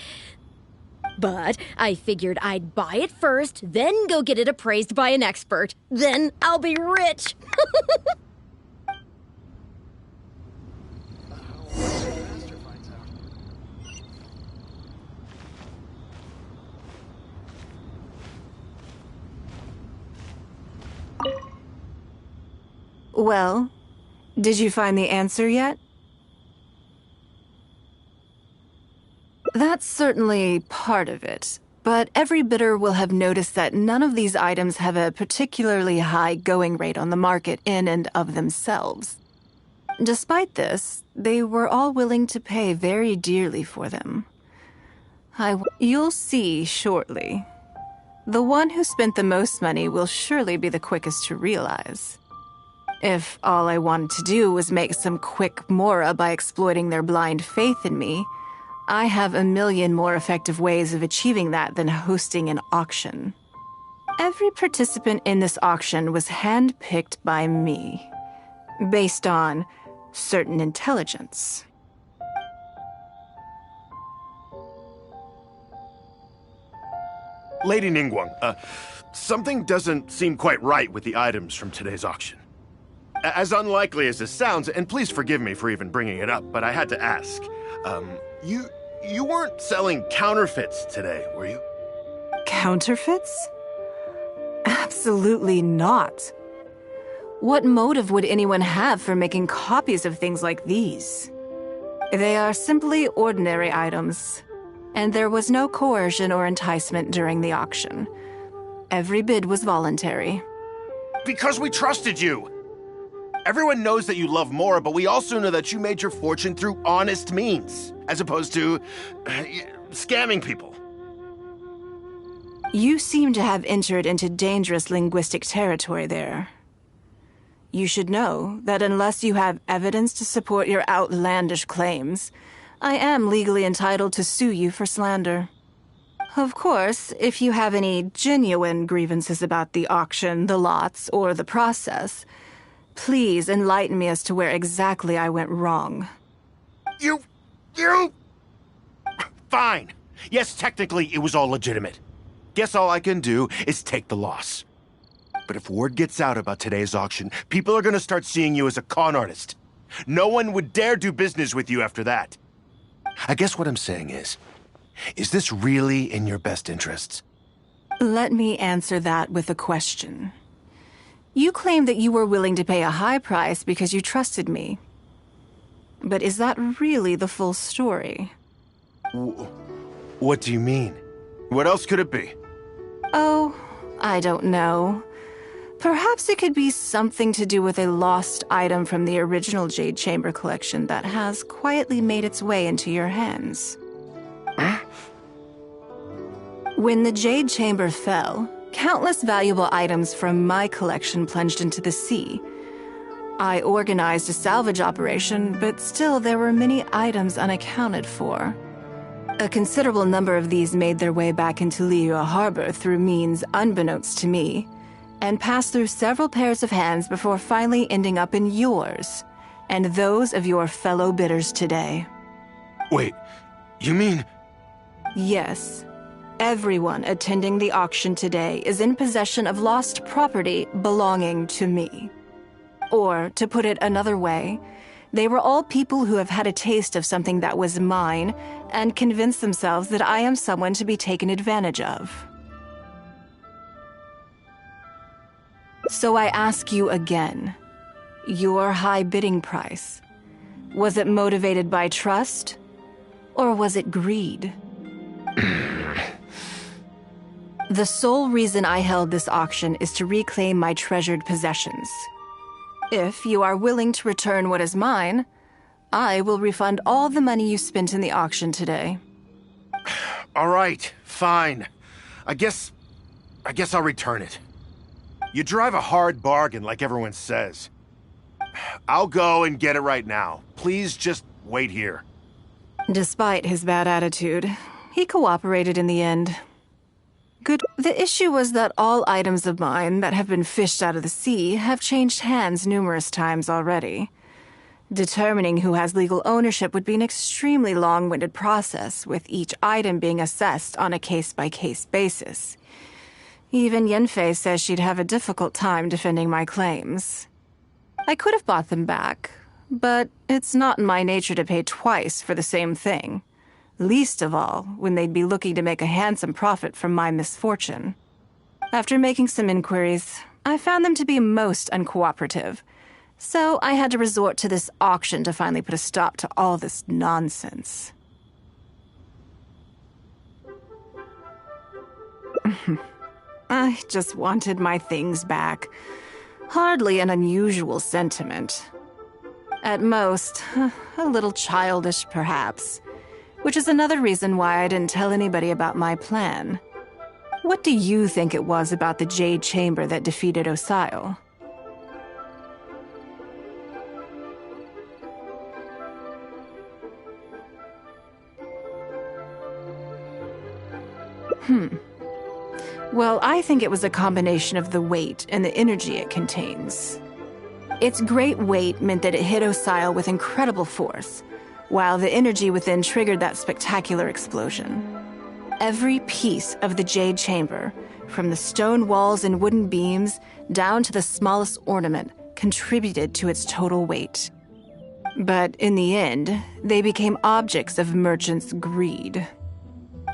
But I figured I'd buy it first, then go get it appraised by an expert. Then I'll be rich. Well, did you find the answer yet? That's certainly part of it, but every bidder will have noticed that none of these items have a particularly high going rate on the market in and of themselves. Despite this, they were all willing to pay very dearly for them. You'll see shortly. The one who spent the most money will surely be the quickest to realize. If all I wanted to do was make some quick mora by exploiting their blind faith in me, I have a million more effective ways of achieving that than hosting an auction. Every participant in this auction was handpicked by me, based on certain intelligence. Lady Ningguang, something doesn't seem quite right with the items from today's auction. As unlikely as this sounds, and please forgive me for even bringing it up, but I had to ask. You weren't selling counterfeits today, were you? Counterfeits? Absolutely not. What motive would anyone have for making copies of things like these? They are simply ordinary items, and there was no coercion or enticement during the auction. Every bid was voluntary. Because we trusted you! Everyone knows that you love Mora, but we also know that you made your fortune through honest means, as opposed to scamming people. You seem to have entered into dangerous linguistic territory there. You should know that unless you have evidence to support your outlandish claims, I am legally entitled to sue you for slander. Of course, if you have any genuine grievances about the auction, the lots, or the process, please enlighten me as to where exactly I went wrong. You... Fine. Yes, technically it was all legitimate. Guess all I can do is take the loss. But if word gets out about today's auction, people are gonna start seeing you as a con artist. No one would dare do business with you after that. I guess what I'm saying is this really in your best interests? Let me answer that with a question. You claim that you were willing to pay a high price because you trusted me. But is that really the full story? What do you mean? What else could it be? Oh, I don't know. Perhaps it could be something to do with a lost item from the original Jade Chamber collection that has quietly made its way into your hands. When the Jade Chamber fell, countless valuable items from my collection plunged into the sea. I organized a salvage operation, but still there were many items unaccounted for. A considerable number of these made their way back into Liyue Harbor through means unbeknownst to me, and passed through several pairs of hands before finally ending up in yours, and those of your fellow bidders today. Wait, you mean... Yes. Everyone attending the auction today is in possession of lost property belonging to me. Or, to put it another way, they were all people who have had a taste of something that was mine and convinced themselves that I am someone to be taken advantage of. So I ask you again, your high bidding price, was it motivated by trust, or was it greed? The sole reason I held this auction is to reclaim my treasured possessions. If you are willing to return what is mine, I will refund all the money you spent in the auction today. All right, fine. I guess I'll return it. You drive a hard bargain like everyone says. I'll go and get it right now. Please just wait here. Despite his bad attitude, he cooperated in the end. Good. The issue was that all items of mine that have been fished out of the sea have changed hands numerous times already. Determining who has legal ownership would be an extremely long-winded process, with each item being assessed on a case-by-case basis. Even Yenfei says she'd have a difficult time defending my claims. I could have bought them back, but it's not in my nature to pay twice for the same thing. Least of all, when they'd be looking to make a handsome profit from my misfortune. After making some inquiries, I found them to be most uncooperative, so I had to resort to this auction to finally put a stop to all this nonsense. I just wanted my things back. Hardly an unusual sentiment. At most, a little childish, perhaps. Which is another reason why I didn't tell anybody about my plan. What do you think it was about the Jade Chamber that defeated Osile? Well, I think it was a combination of the weight and the energy it contains. Its great weight meant that it hit Osile with incredible force, while the energy within triggered that spectacular explosion. Every piece of the Jade Chamber, from the stone walls and wooden beams down to the smallest ornament, contributed to its total weight. But in the end, they became objects of merchants' greed.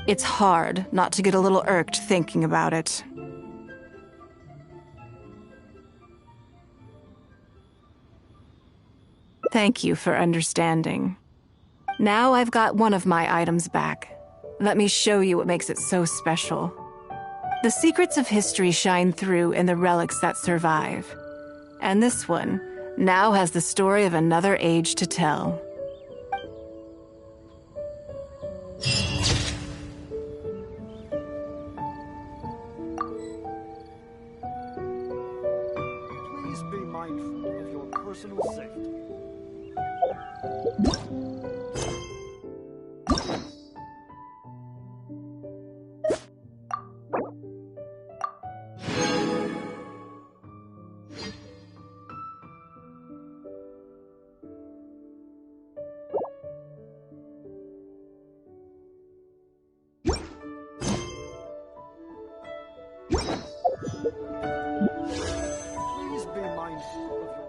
It's hard not to get a little irked thinking about it. Thank you for understanding. Now I've got one of my items back. Let me show you what makes it so special. The secrets of history shine through in the relics that survive. And this one now has the story of another age to tell. Please be mindful of your personal safety. Please be mindful of your...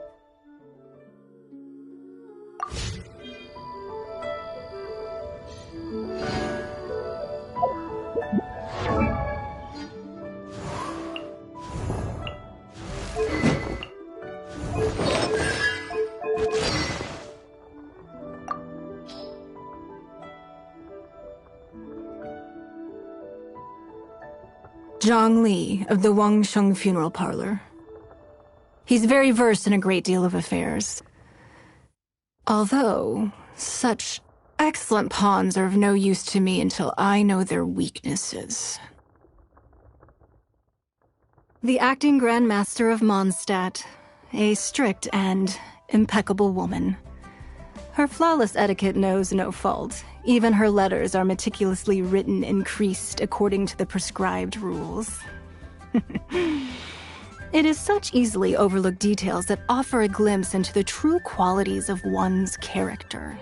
Zhang Li of the Wangsheng Funeral Parlor. He's very versed in a great deal of affairs. Although, such excellent pawns are of no use to me until I know their weaknesses. The acting Grand Master of Mondstadt, a strict and impeccable woman. Her flawless etiquette knows no fault. Even her letters are meticulously written and creased according to the prescribed rules. It is such easily overlooked details that offer a glimpse into the true qualities of one's character.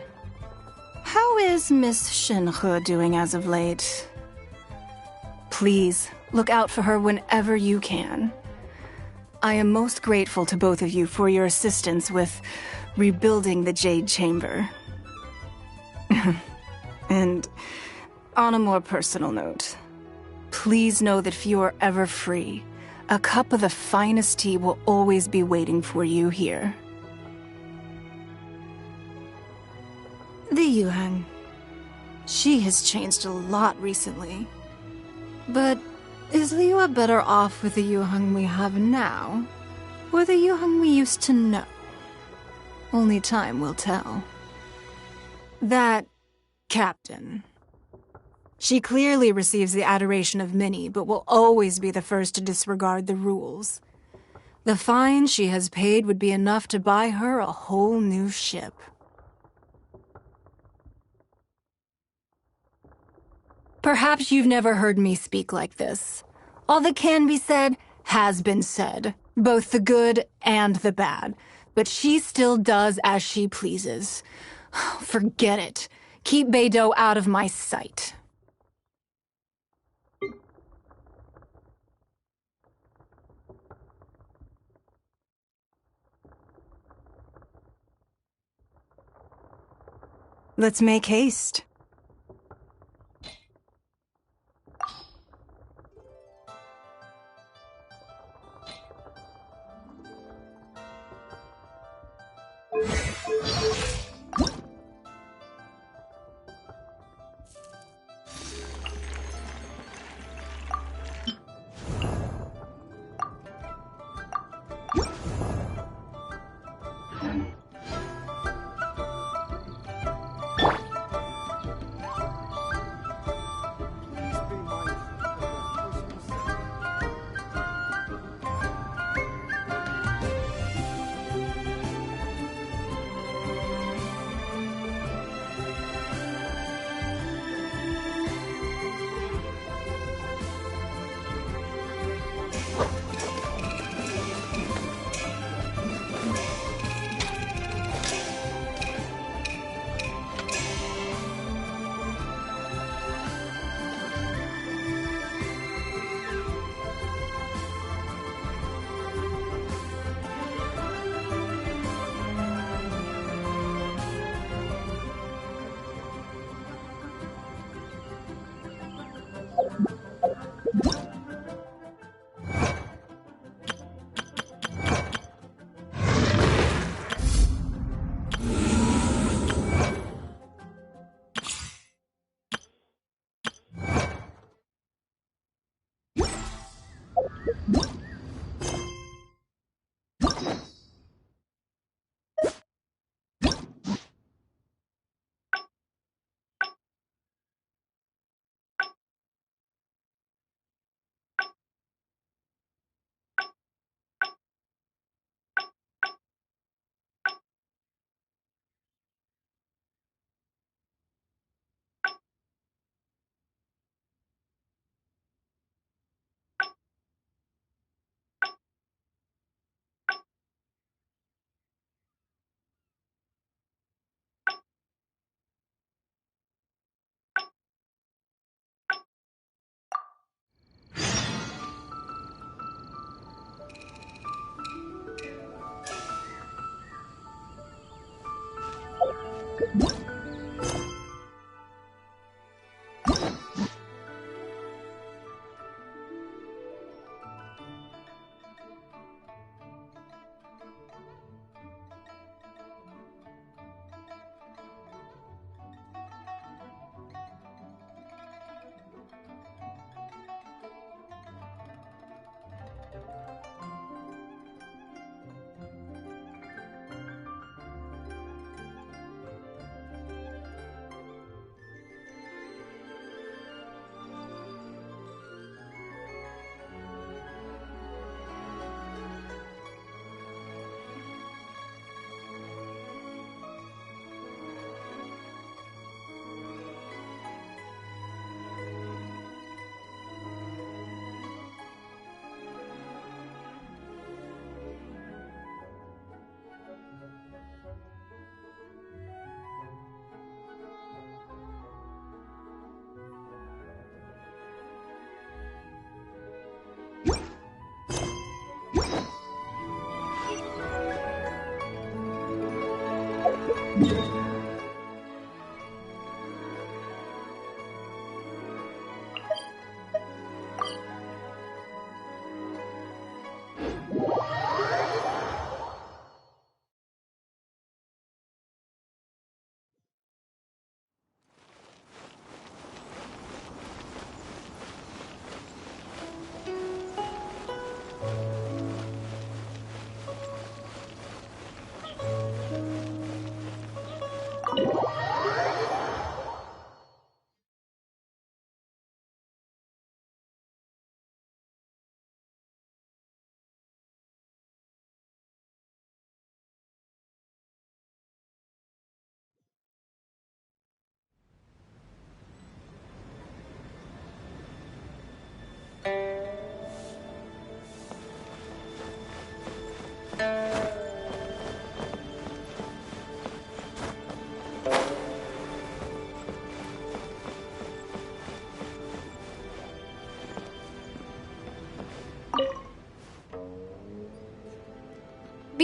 How is Miss Shenhe doing as of late? Please, look out for her whenever you can. I am most grateful to both of you for your assistance with rebuilding the Jade Chamber. And on a more personal note, please know that if you are ever free, a cup of the finest tea will always be waiting for you here. The Yuhang. She has changed a lot recently. But is Liua better off with the Yuhang we have now, or the Yuhang we used to know? Only time will tell. That captain. She clearly receives the adoration of many, but will always be the first to disregard the rules. The fine she has paid would be enough to buy her a whole new ship. Perhaps you've never heard me speak like this. All that can be said has been said, both the good and the bad. But she still does as she pleases. Forget it. Keep Beidou out of my sight. Let's make haste. Please be mindful of your personal safety.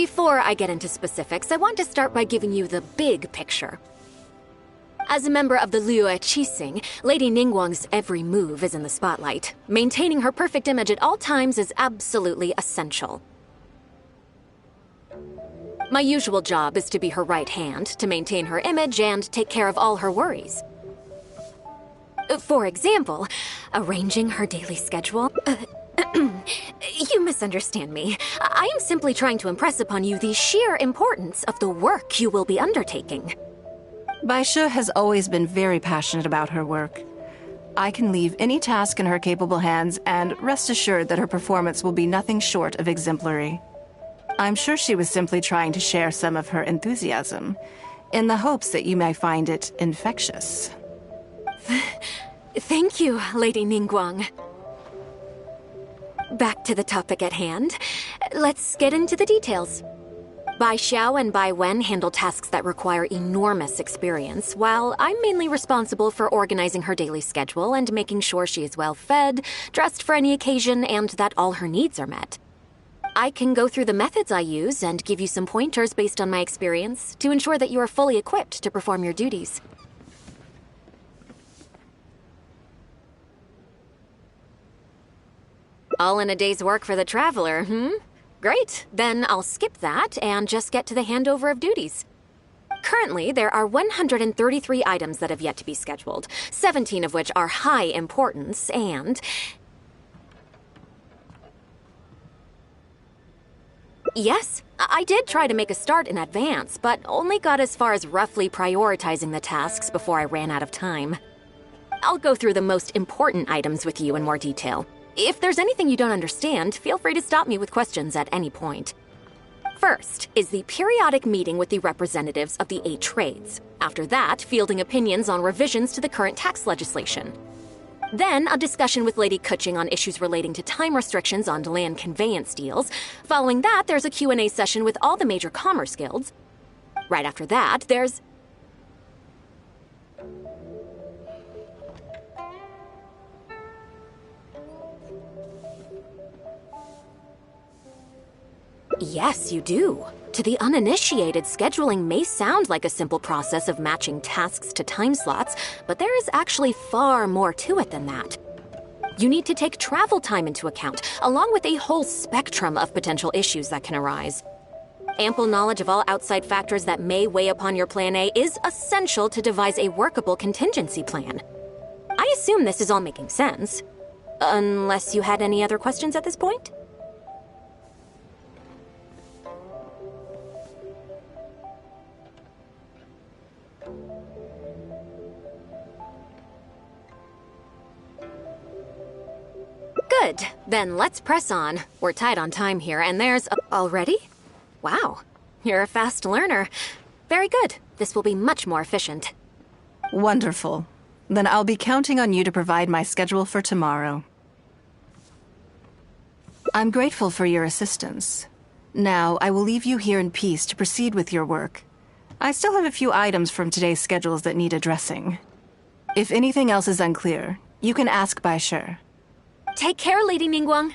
Before I get into specifics, I want to start by giving you the big picture. As a member of the Liyue Qixing, Lady Ningguang's every move is in the spotlight. Maintaining her perfect image at all times is absolutely essential. My usual job is to be her right hand, to maintain her image and take care of all her worries. For example, arranging her daily schedule. You misunderstand me. I am simply trying to impress upon you the sheer importance of the work you will be undertaking. Baishe has always been very passionate about her work. I can leave any task in her capable hands and rest assured that her performance will be nothing short of exemplary. I'm sure she was simply trying to share some of her enthusiasm, in the hopes that you may find it infectious. Thank you, Lady Ningguang. Back to the topic at hand. Let's get into the details. Bai Xiao and Bai Wen handle tasks that require enormous experience, while I'm mainly responsible for organizing her daily schedule and making sure she is well fed, dressed for any occasion, and that all her needs are met. I can go through the methods I use and give you some pointers based on my experience to ensure that you are fully equipped to perform your duties. All in a day's work for the traveler, Great, then I'll skip that and just get to the handover of duties. Currently, there are 133 items that have yet to be scheduled, 17 of which are high importance, and... Yes, I did try to make a start in advance, but only got as far as roughly prioritizing the tasks before I ran out of time. I'll go through the most important items with you in more detail. If there's anything you don't understand, feel free to stop me with questions at any point. First is the periodic meeting with the representatives of the 8 trades. After that, fielding opinions on revisions to the current tax legislation. Then, a discussion with Lady Kuching on issues relating to time restrictions on land conveyance deals. Following that, there's a Q&A session with all the major commerce guilds. Right after that, there's... Yes, you do. To the uninitiated, scheduling may sound like a simple process of matching tasks to time slots, but there is actually far more to it than that. You need to take travel time into account, along with a whole spectrum of potential issues that can arise. Ample knowledge of all outside factors that may weigh upon your Plan A is essential to devise a workable contingency plan. I assume this is all making sense. Unless you had any other questions at this point? Good. Then let's press on. We're tight on time here, and there's... Already? Wow. You're a fast learner. Very good. This will be much more efficient. Wonderful. Then I'll be counting on you to provide my schedule for tomorrow. I'm grateful for your assistance. Now, I will leave you here in peace to proceed with your work. I still have a few items from today's schedules that need addressing. If anything else is unclear, you can ask Baishe. Take care, Lady Ningguang.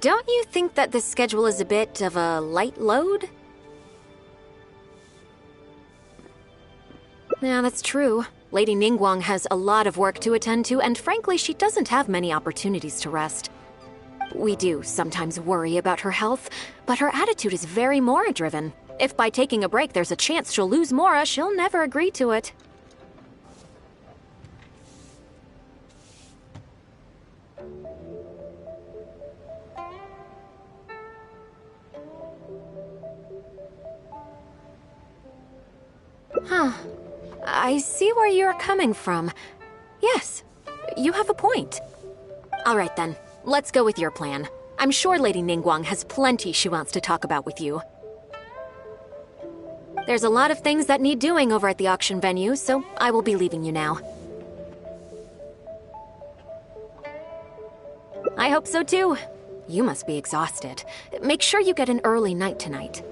Don't you think that this schedule is a bit of a light load? Yeah, that's true. Lady Ningguang has a lot of work to attend to, and frankly, she doesn't have many opportunities to rest. We do sometimes worry about her health, but her attitude is very Mora-driven. If by taking a break there's a chance she'll lose Mora, she'll never agree to it. Huh. I see where you're coming from. Yes, you have a point. All right then, let's go with your plan. I'm sure Lady Ningguang has plenty she wants to talk about with you. There's a lot of things that need doing over at the auction venue, so I will be leaving you now. I hope so too. You must be exhausted. Make sure you get an early night tonight.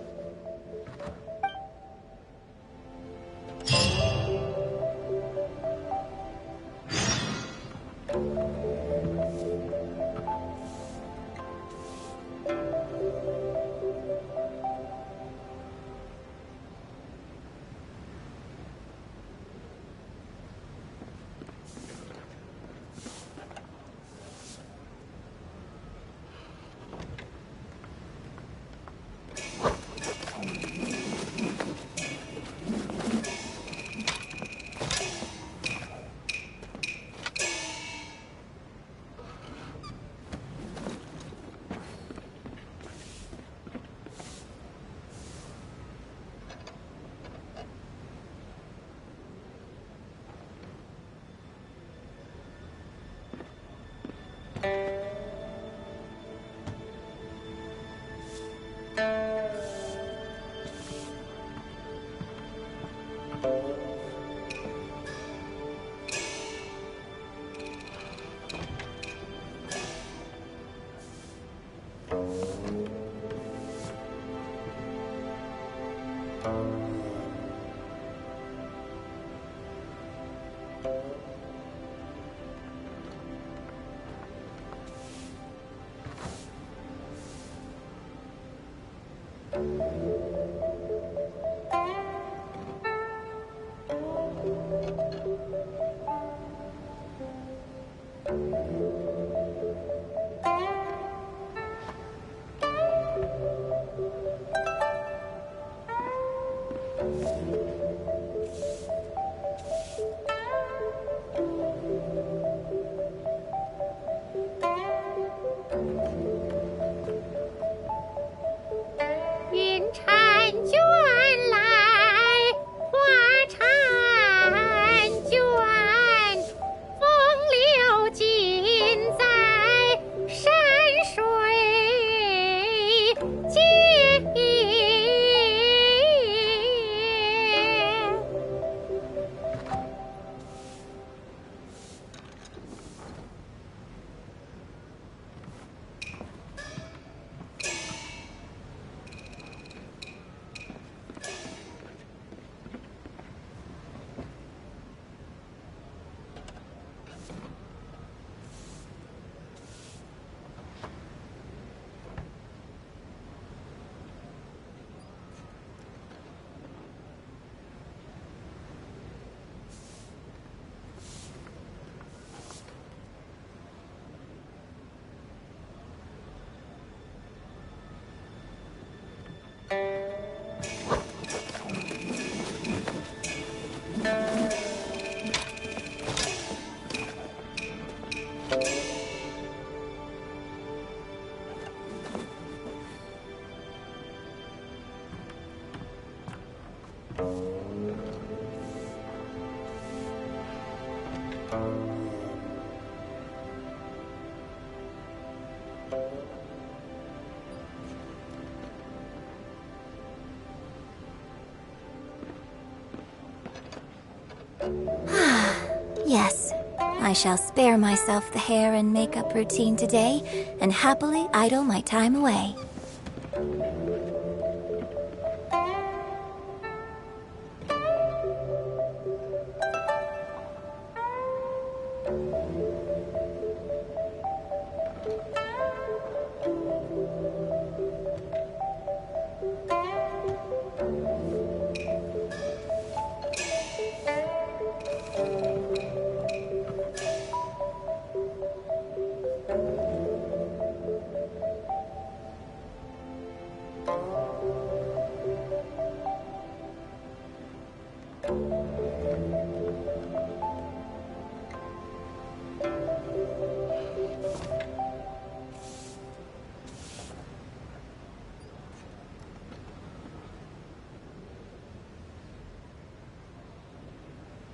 Yes, I shall spare myself the hair and makeup routine today and happily idle my time away.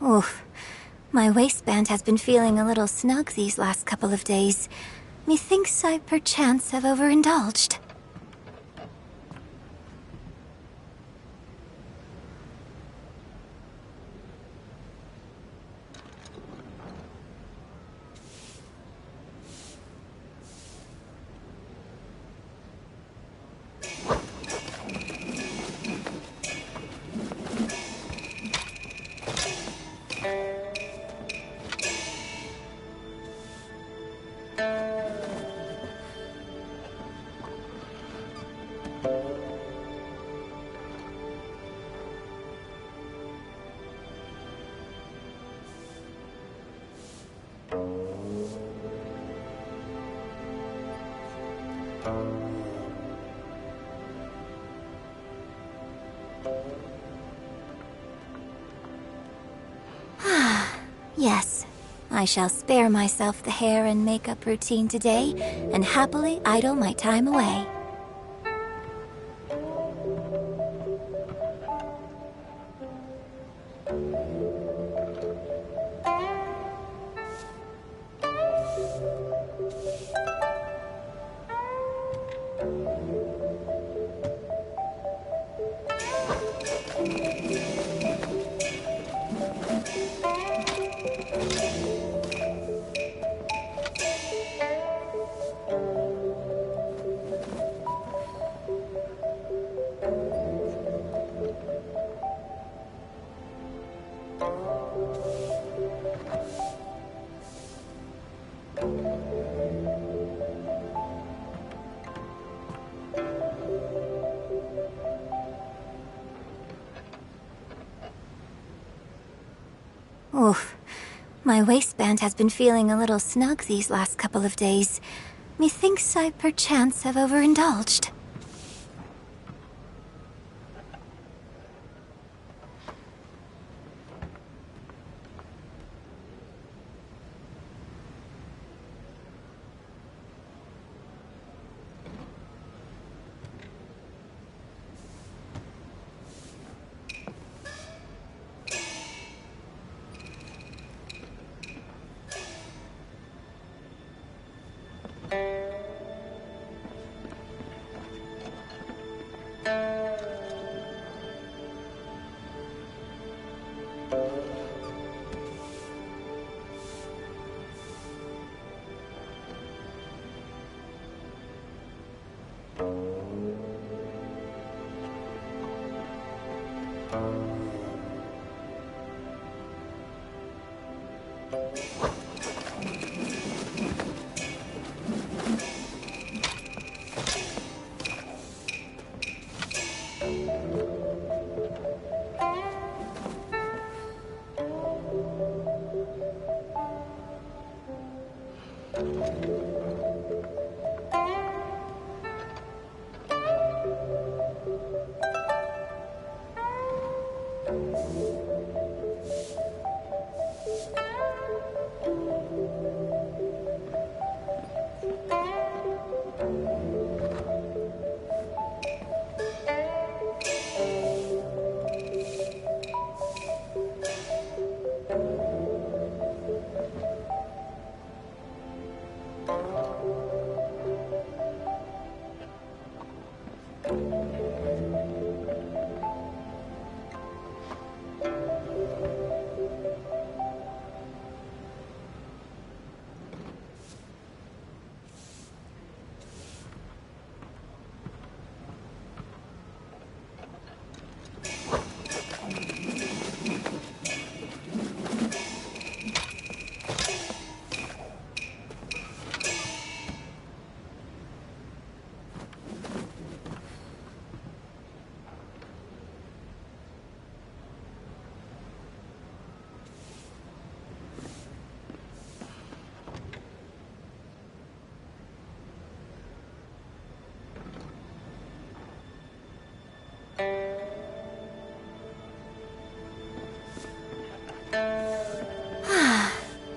Oof. My waistband has been feeling a little snug these last couple of days. Methinks I perchance have overindulged. I shall spare myself the hair and makeup routine today and happily idle my time away. Oof. My waistband has been feeling a little snug these last couple of days. Methinks I perchance have overindulged.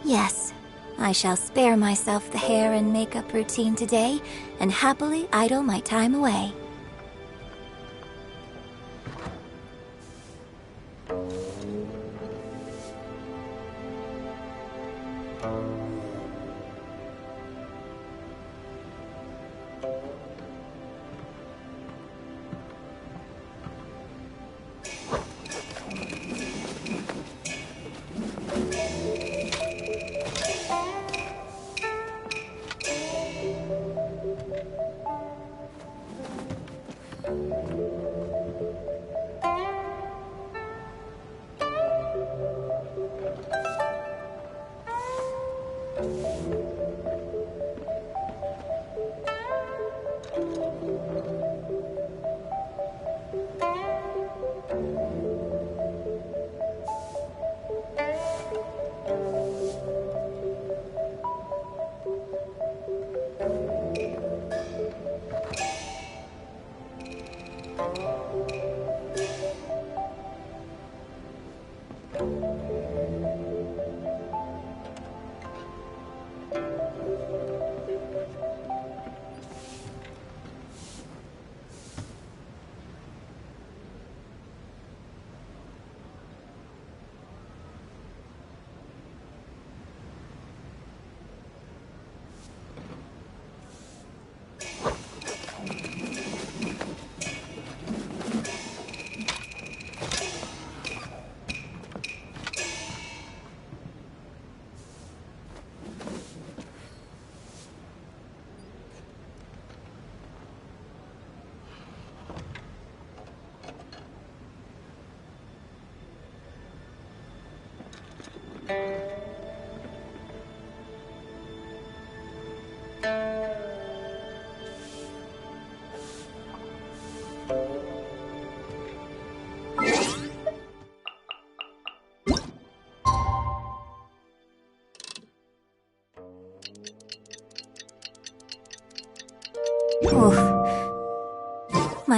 Yes, I shall spare myself the hair and makeup routine today and happily idle my time away.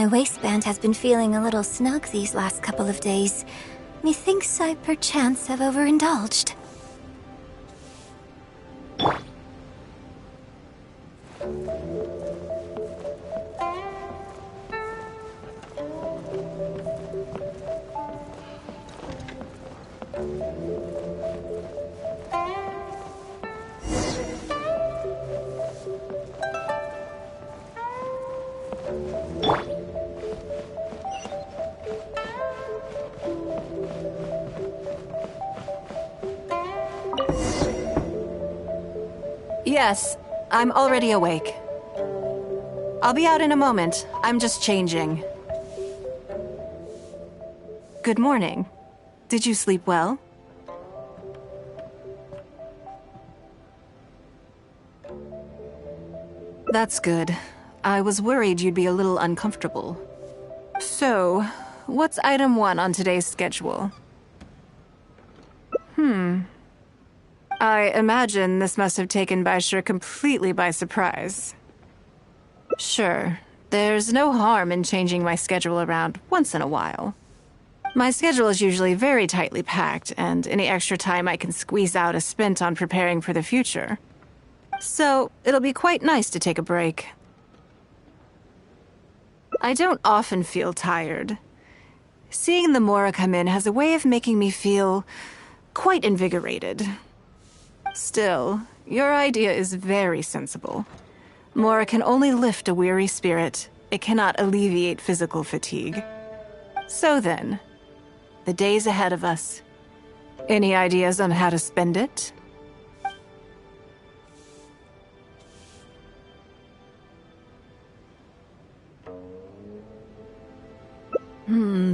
My waistband has been feeling a little snug these last couple of days. Methinks I perchance have overindulged. Yes, I'm already awake. I'll be out in a moment. I'm just changing. Good morning. Did you sleep well? That's good. I was worried you'd be a little uncomfortable. So, what's item 1 on today's schedule? I imagine this must have taken Baisher completely by surprise. Sure, there's no harm in changing my schedule around once in a while. My schedule is usually very tightly packed, and any extra time I can squeeze out is spent on preparing for the future. So, it'll be quite nice to take a break. I don't often feel tired. Seeing the Mora come in has a way of making me feel quite invigorated. Still, your idea is very sensible. Mora can only lift a weary spirit. It cannot alleviate physical fatigue. So then, the days ahead of us. Any ideas on how to spend it?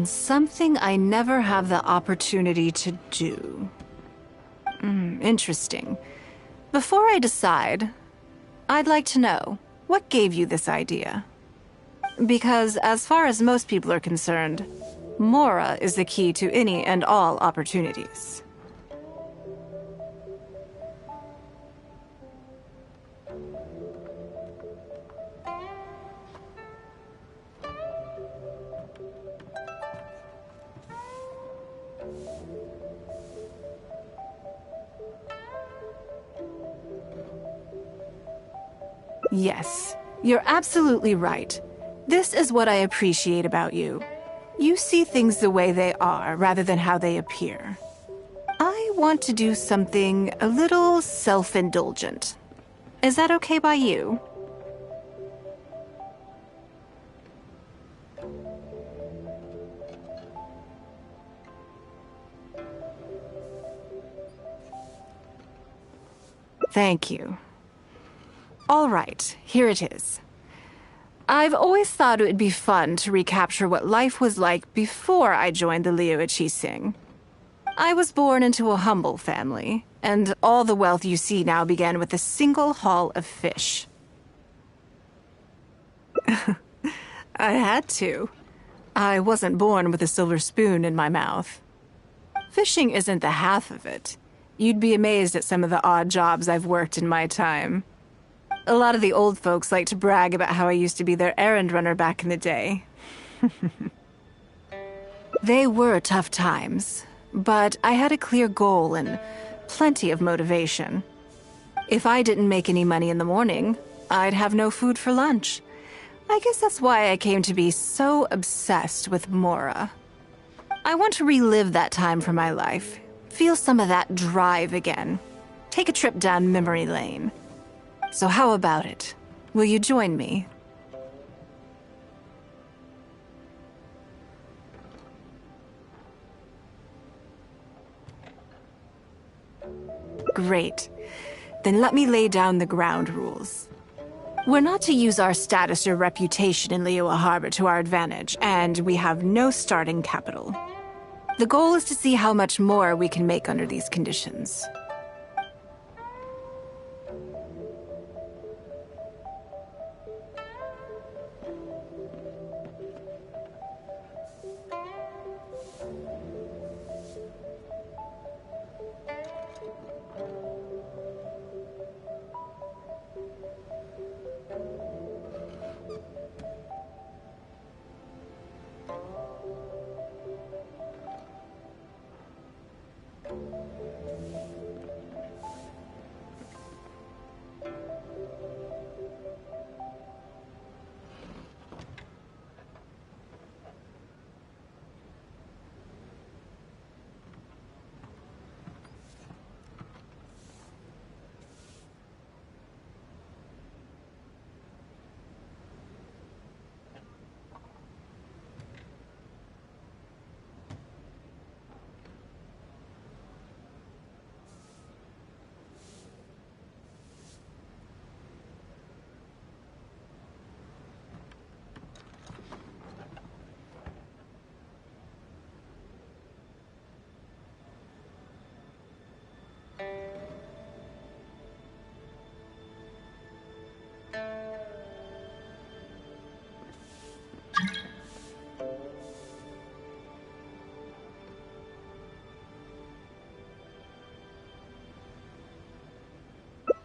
Something I never have the opportunity to do. Interesting. Before I decide, I'd like to know, what gave you this idea? Because as far as most people are concerned, Mora is the key to any and all opportunities. Yes, you're absolutely right. This is what I appreciate about you. You see things the way they are, rather than how they appear. I want to do something a little self-indulgent. Is that okay by you? Thank you. All right, here it is. I've always thought it would be fun to recapture what life was like before I joined the Liu Sing. I was born into a humble family, and all the wealth you see now began with a single haul of fish. I had to. I wasn't born with a silver spoon in my mouth. Fishing isn't the half of it. You'd be amazed at some of the odd jobs I've worked in my time. A lot of the old folks like to brag about how I used to be their errand runner back in the day. They were tough times, but I had a clear goal and plenty of motivation. If I didn't make any money in the morning, I'd have no food for lunch. I guess that's why I came to be so obsessed with Mora. I want to relive that time for my life, feel some of that drive again, take a trip down memory lane. So how about it? Will you join me? Great. Then let me lay down the ground rules. We're not to use our status or reputation in Liyue Harbor to our advantage, and we have no starting capital. The goal is to see how much more we can make under these conditions.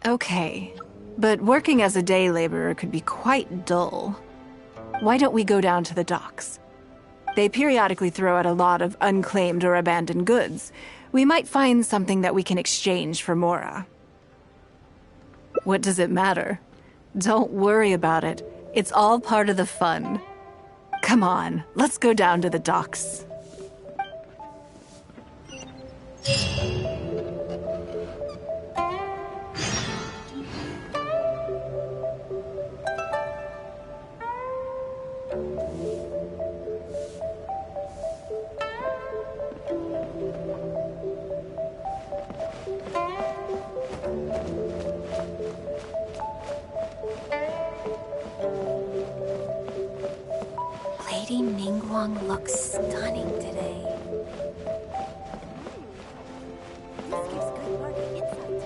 Okay, but working as a day laborer could be quite dull. Why don't we go down to the docks? They periodically throw out a lot of unclaimed or abandoned goods. We might find something that we can exchange for Mora. What does it matter? Don't worry about it. It's all part of the fun. Come on, let's go down to the docks. Lady Ningguang looks stunning today. This gives good market insight.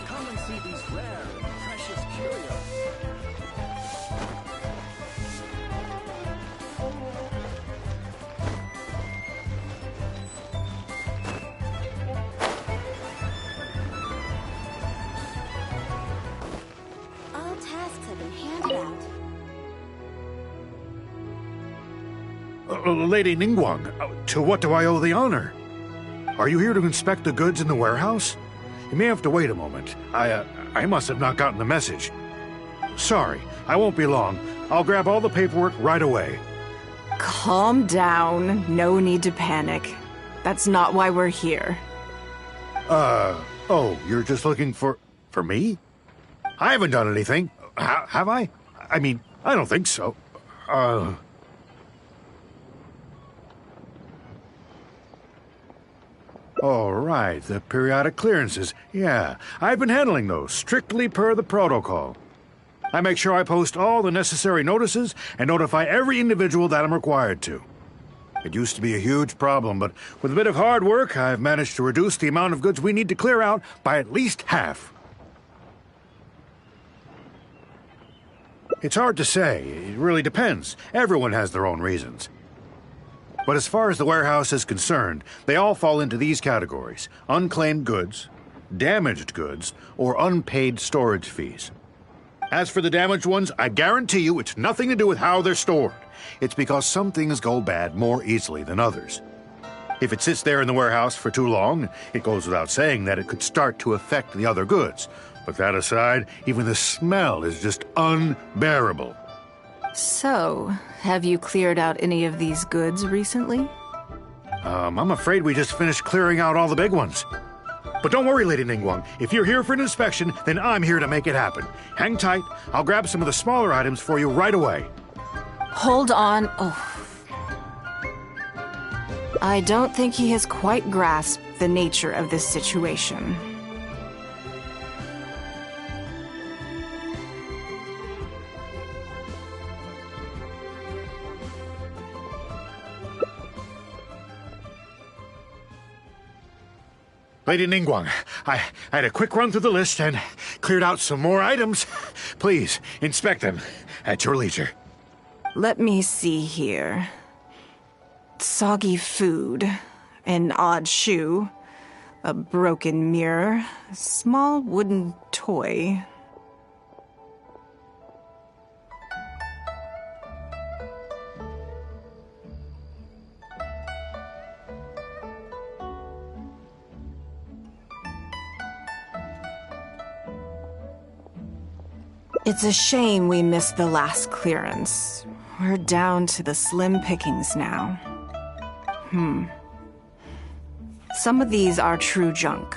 Come and see these rare and precious curios. All tasks have been handed out. Lady Ningguang, to what do I owe the honor? Are you here to inspect the goods in the warehouse? You may have to wait a moment. I must have not gotten the message. Sorry, I won't be long. I'll grab all the paperwork right away. Calm down. No need to panic. That's not why we're here. Oh, you're just looking for me? I haven't done anything. Have I? I mean, I don't think so. All right, the periodic clearances. Yeah, I've been handling those, strictly per the protocol. I make sure I post all the necessary notices and notify every individual that I'm required to. It used to be a huge problem, but with a bit of hard work, I've managed to reduce the amount of goods we need to clear out by at least half. It's hard to say. It really depends. Everyone has their own reasons. But as far as the warehouse is concerned, they all fall into these categories: unclaimed goods, damaged goods, or unpaid storage fees. As for the damaged ones, I guarantee you it's nothing to do with how they're stored. It's because some things go bad more easily than others. If it sits there in the warehouse for too long, it goes without saying that it could start to affect the other goods. But that aside, even the smell is just unbearable. So, have you cleared out any of these goods recently? I'm afraid we just finished clearing out all the big ones. But don't worry, Lady Ningguang. If you're here for an inspection, then I'm here to make it happen. Hang tight. I'll grab some of the smaller items for you right away. Hold on. Oh. I don't think he has quite grasped the nature of this situation. Lady Ningguang, I had a quick run through the list and cleared out some more items. Please, inspect them at your leisure. Let me see here. Soggy food, an odd shoe, a broken mirror, a small wooden toy. It's a shame we missed the last clearance. We're down to the slim pickings now. Some of these are true junk,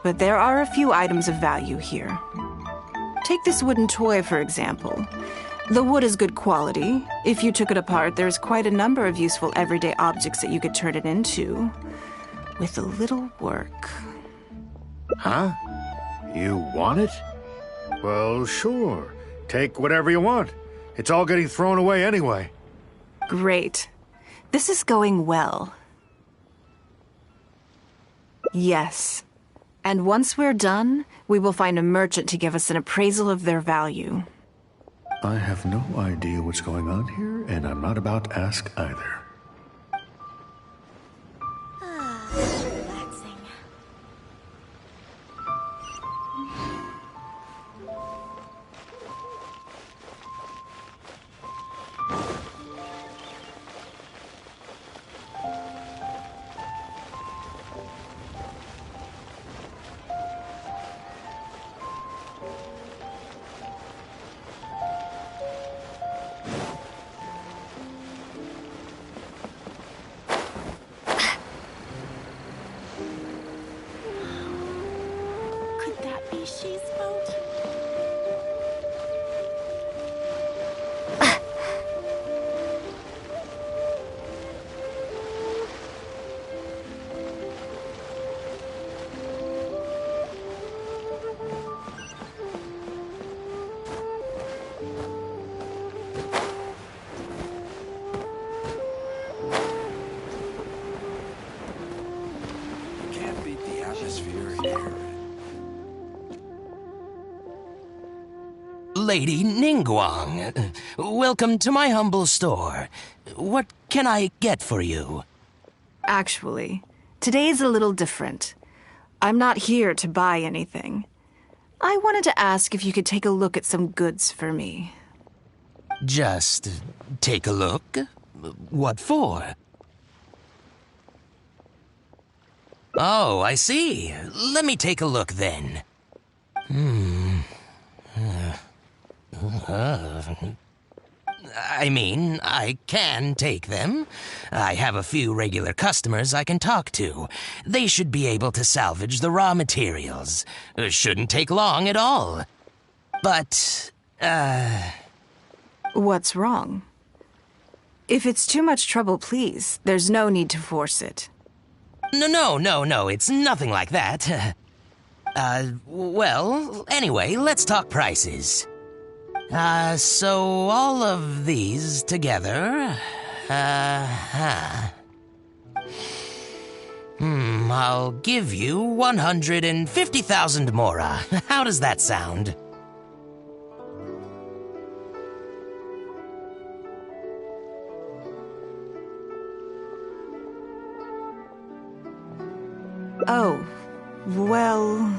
but there are a few items of value here. Take this wooden toy, for example. The wood is good quality. If you took it apart, there's quite a number of useful everyday objects that you could turn it into, with a little work. Huh? You want it? Well, sure. Take whatever you want. It's all getting thrown away anyway. Great. This is going well. Yes. And once we're done, we will find a merchant to give us an appraisal of their value. I have no idea what's going on here, and I'm not about to ask either. Relaxing. Could that be She's boat? Can't beat the atmosphere here. Lady Ningguang, welcome to my humble store. What can I get for you? Actually, today's a little different. I'm not here to buy anything. I wanted to ask if you could take a look at some goods for me. Just take a look? What for? Oh, I see. Let me take a look then. I mean, I can take them. I have a few regular customers I can talk to. They should be able to salvage the raw materials. Shouldn't take long at all. But, What's wrong? If it's too much trouble, please, there's no need to force it. No, it's nothing like that. Well, anyway, let's talk prices. So all of these together, I'll give you 150,000 mora. How does that sound? Oh, well...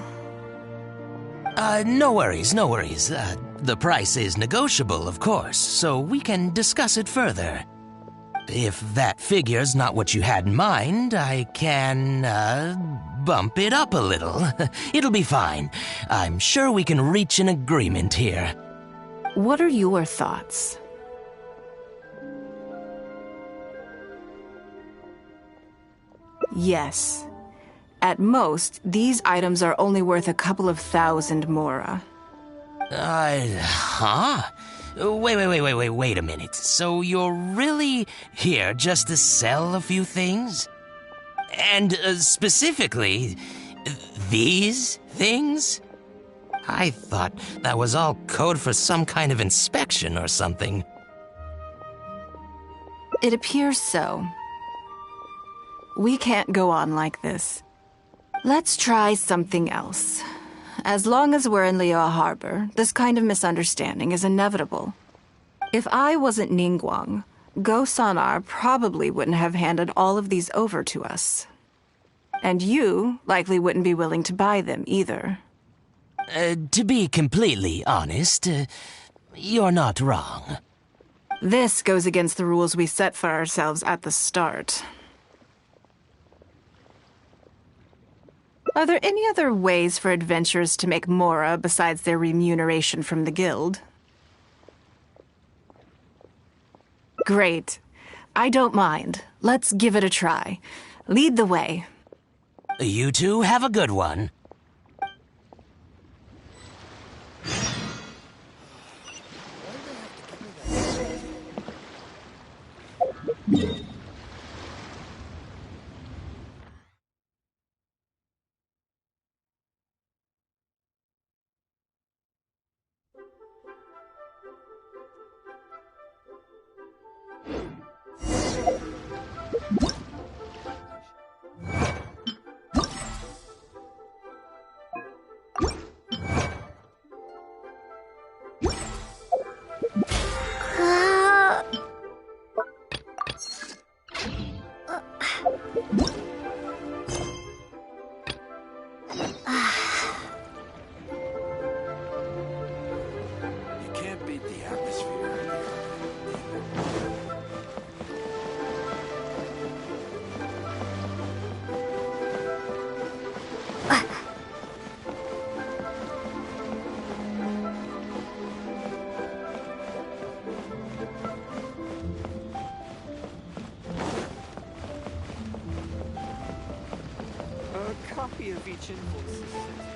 No worries. The price is negotiable, of course, so we can discuss it further. If that figure's not what you had in mind, I can, bump it up a little. It'll be fine. I'm sure we can reach an agreement here. What are your thoughts? Yes. At most, these items are only worth a couple of thousand mora. Huh? Wait a minute. So you're really here just to sell a few things? And specifically, these things? I thought that was all code for some kind of inspection or something. It appears so. We can't go on like this. Let's try something else. As long as we're in Liyue Harbor, this kind of misunderstanding is inevitable. If I wasn't Ningguang, Go Sonar probably wouldn't have handed all of these over to us. And you likely wouldn't be willing to buy them either. To be completely honest, you're not wrong. This goes against the rules we set for ourselves at the start. Are there any other ways for adventurers to make Mora besides their remuneration from the guild? Great. I don't mind. Let's give it a try. Lead the way. You two have a good one. A copy of each invoice is sent.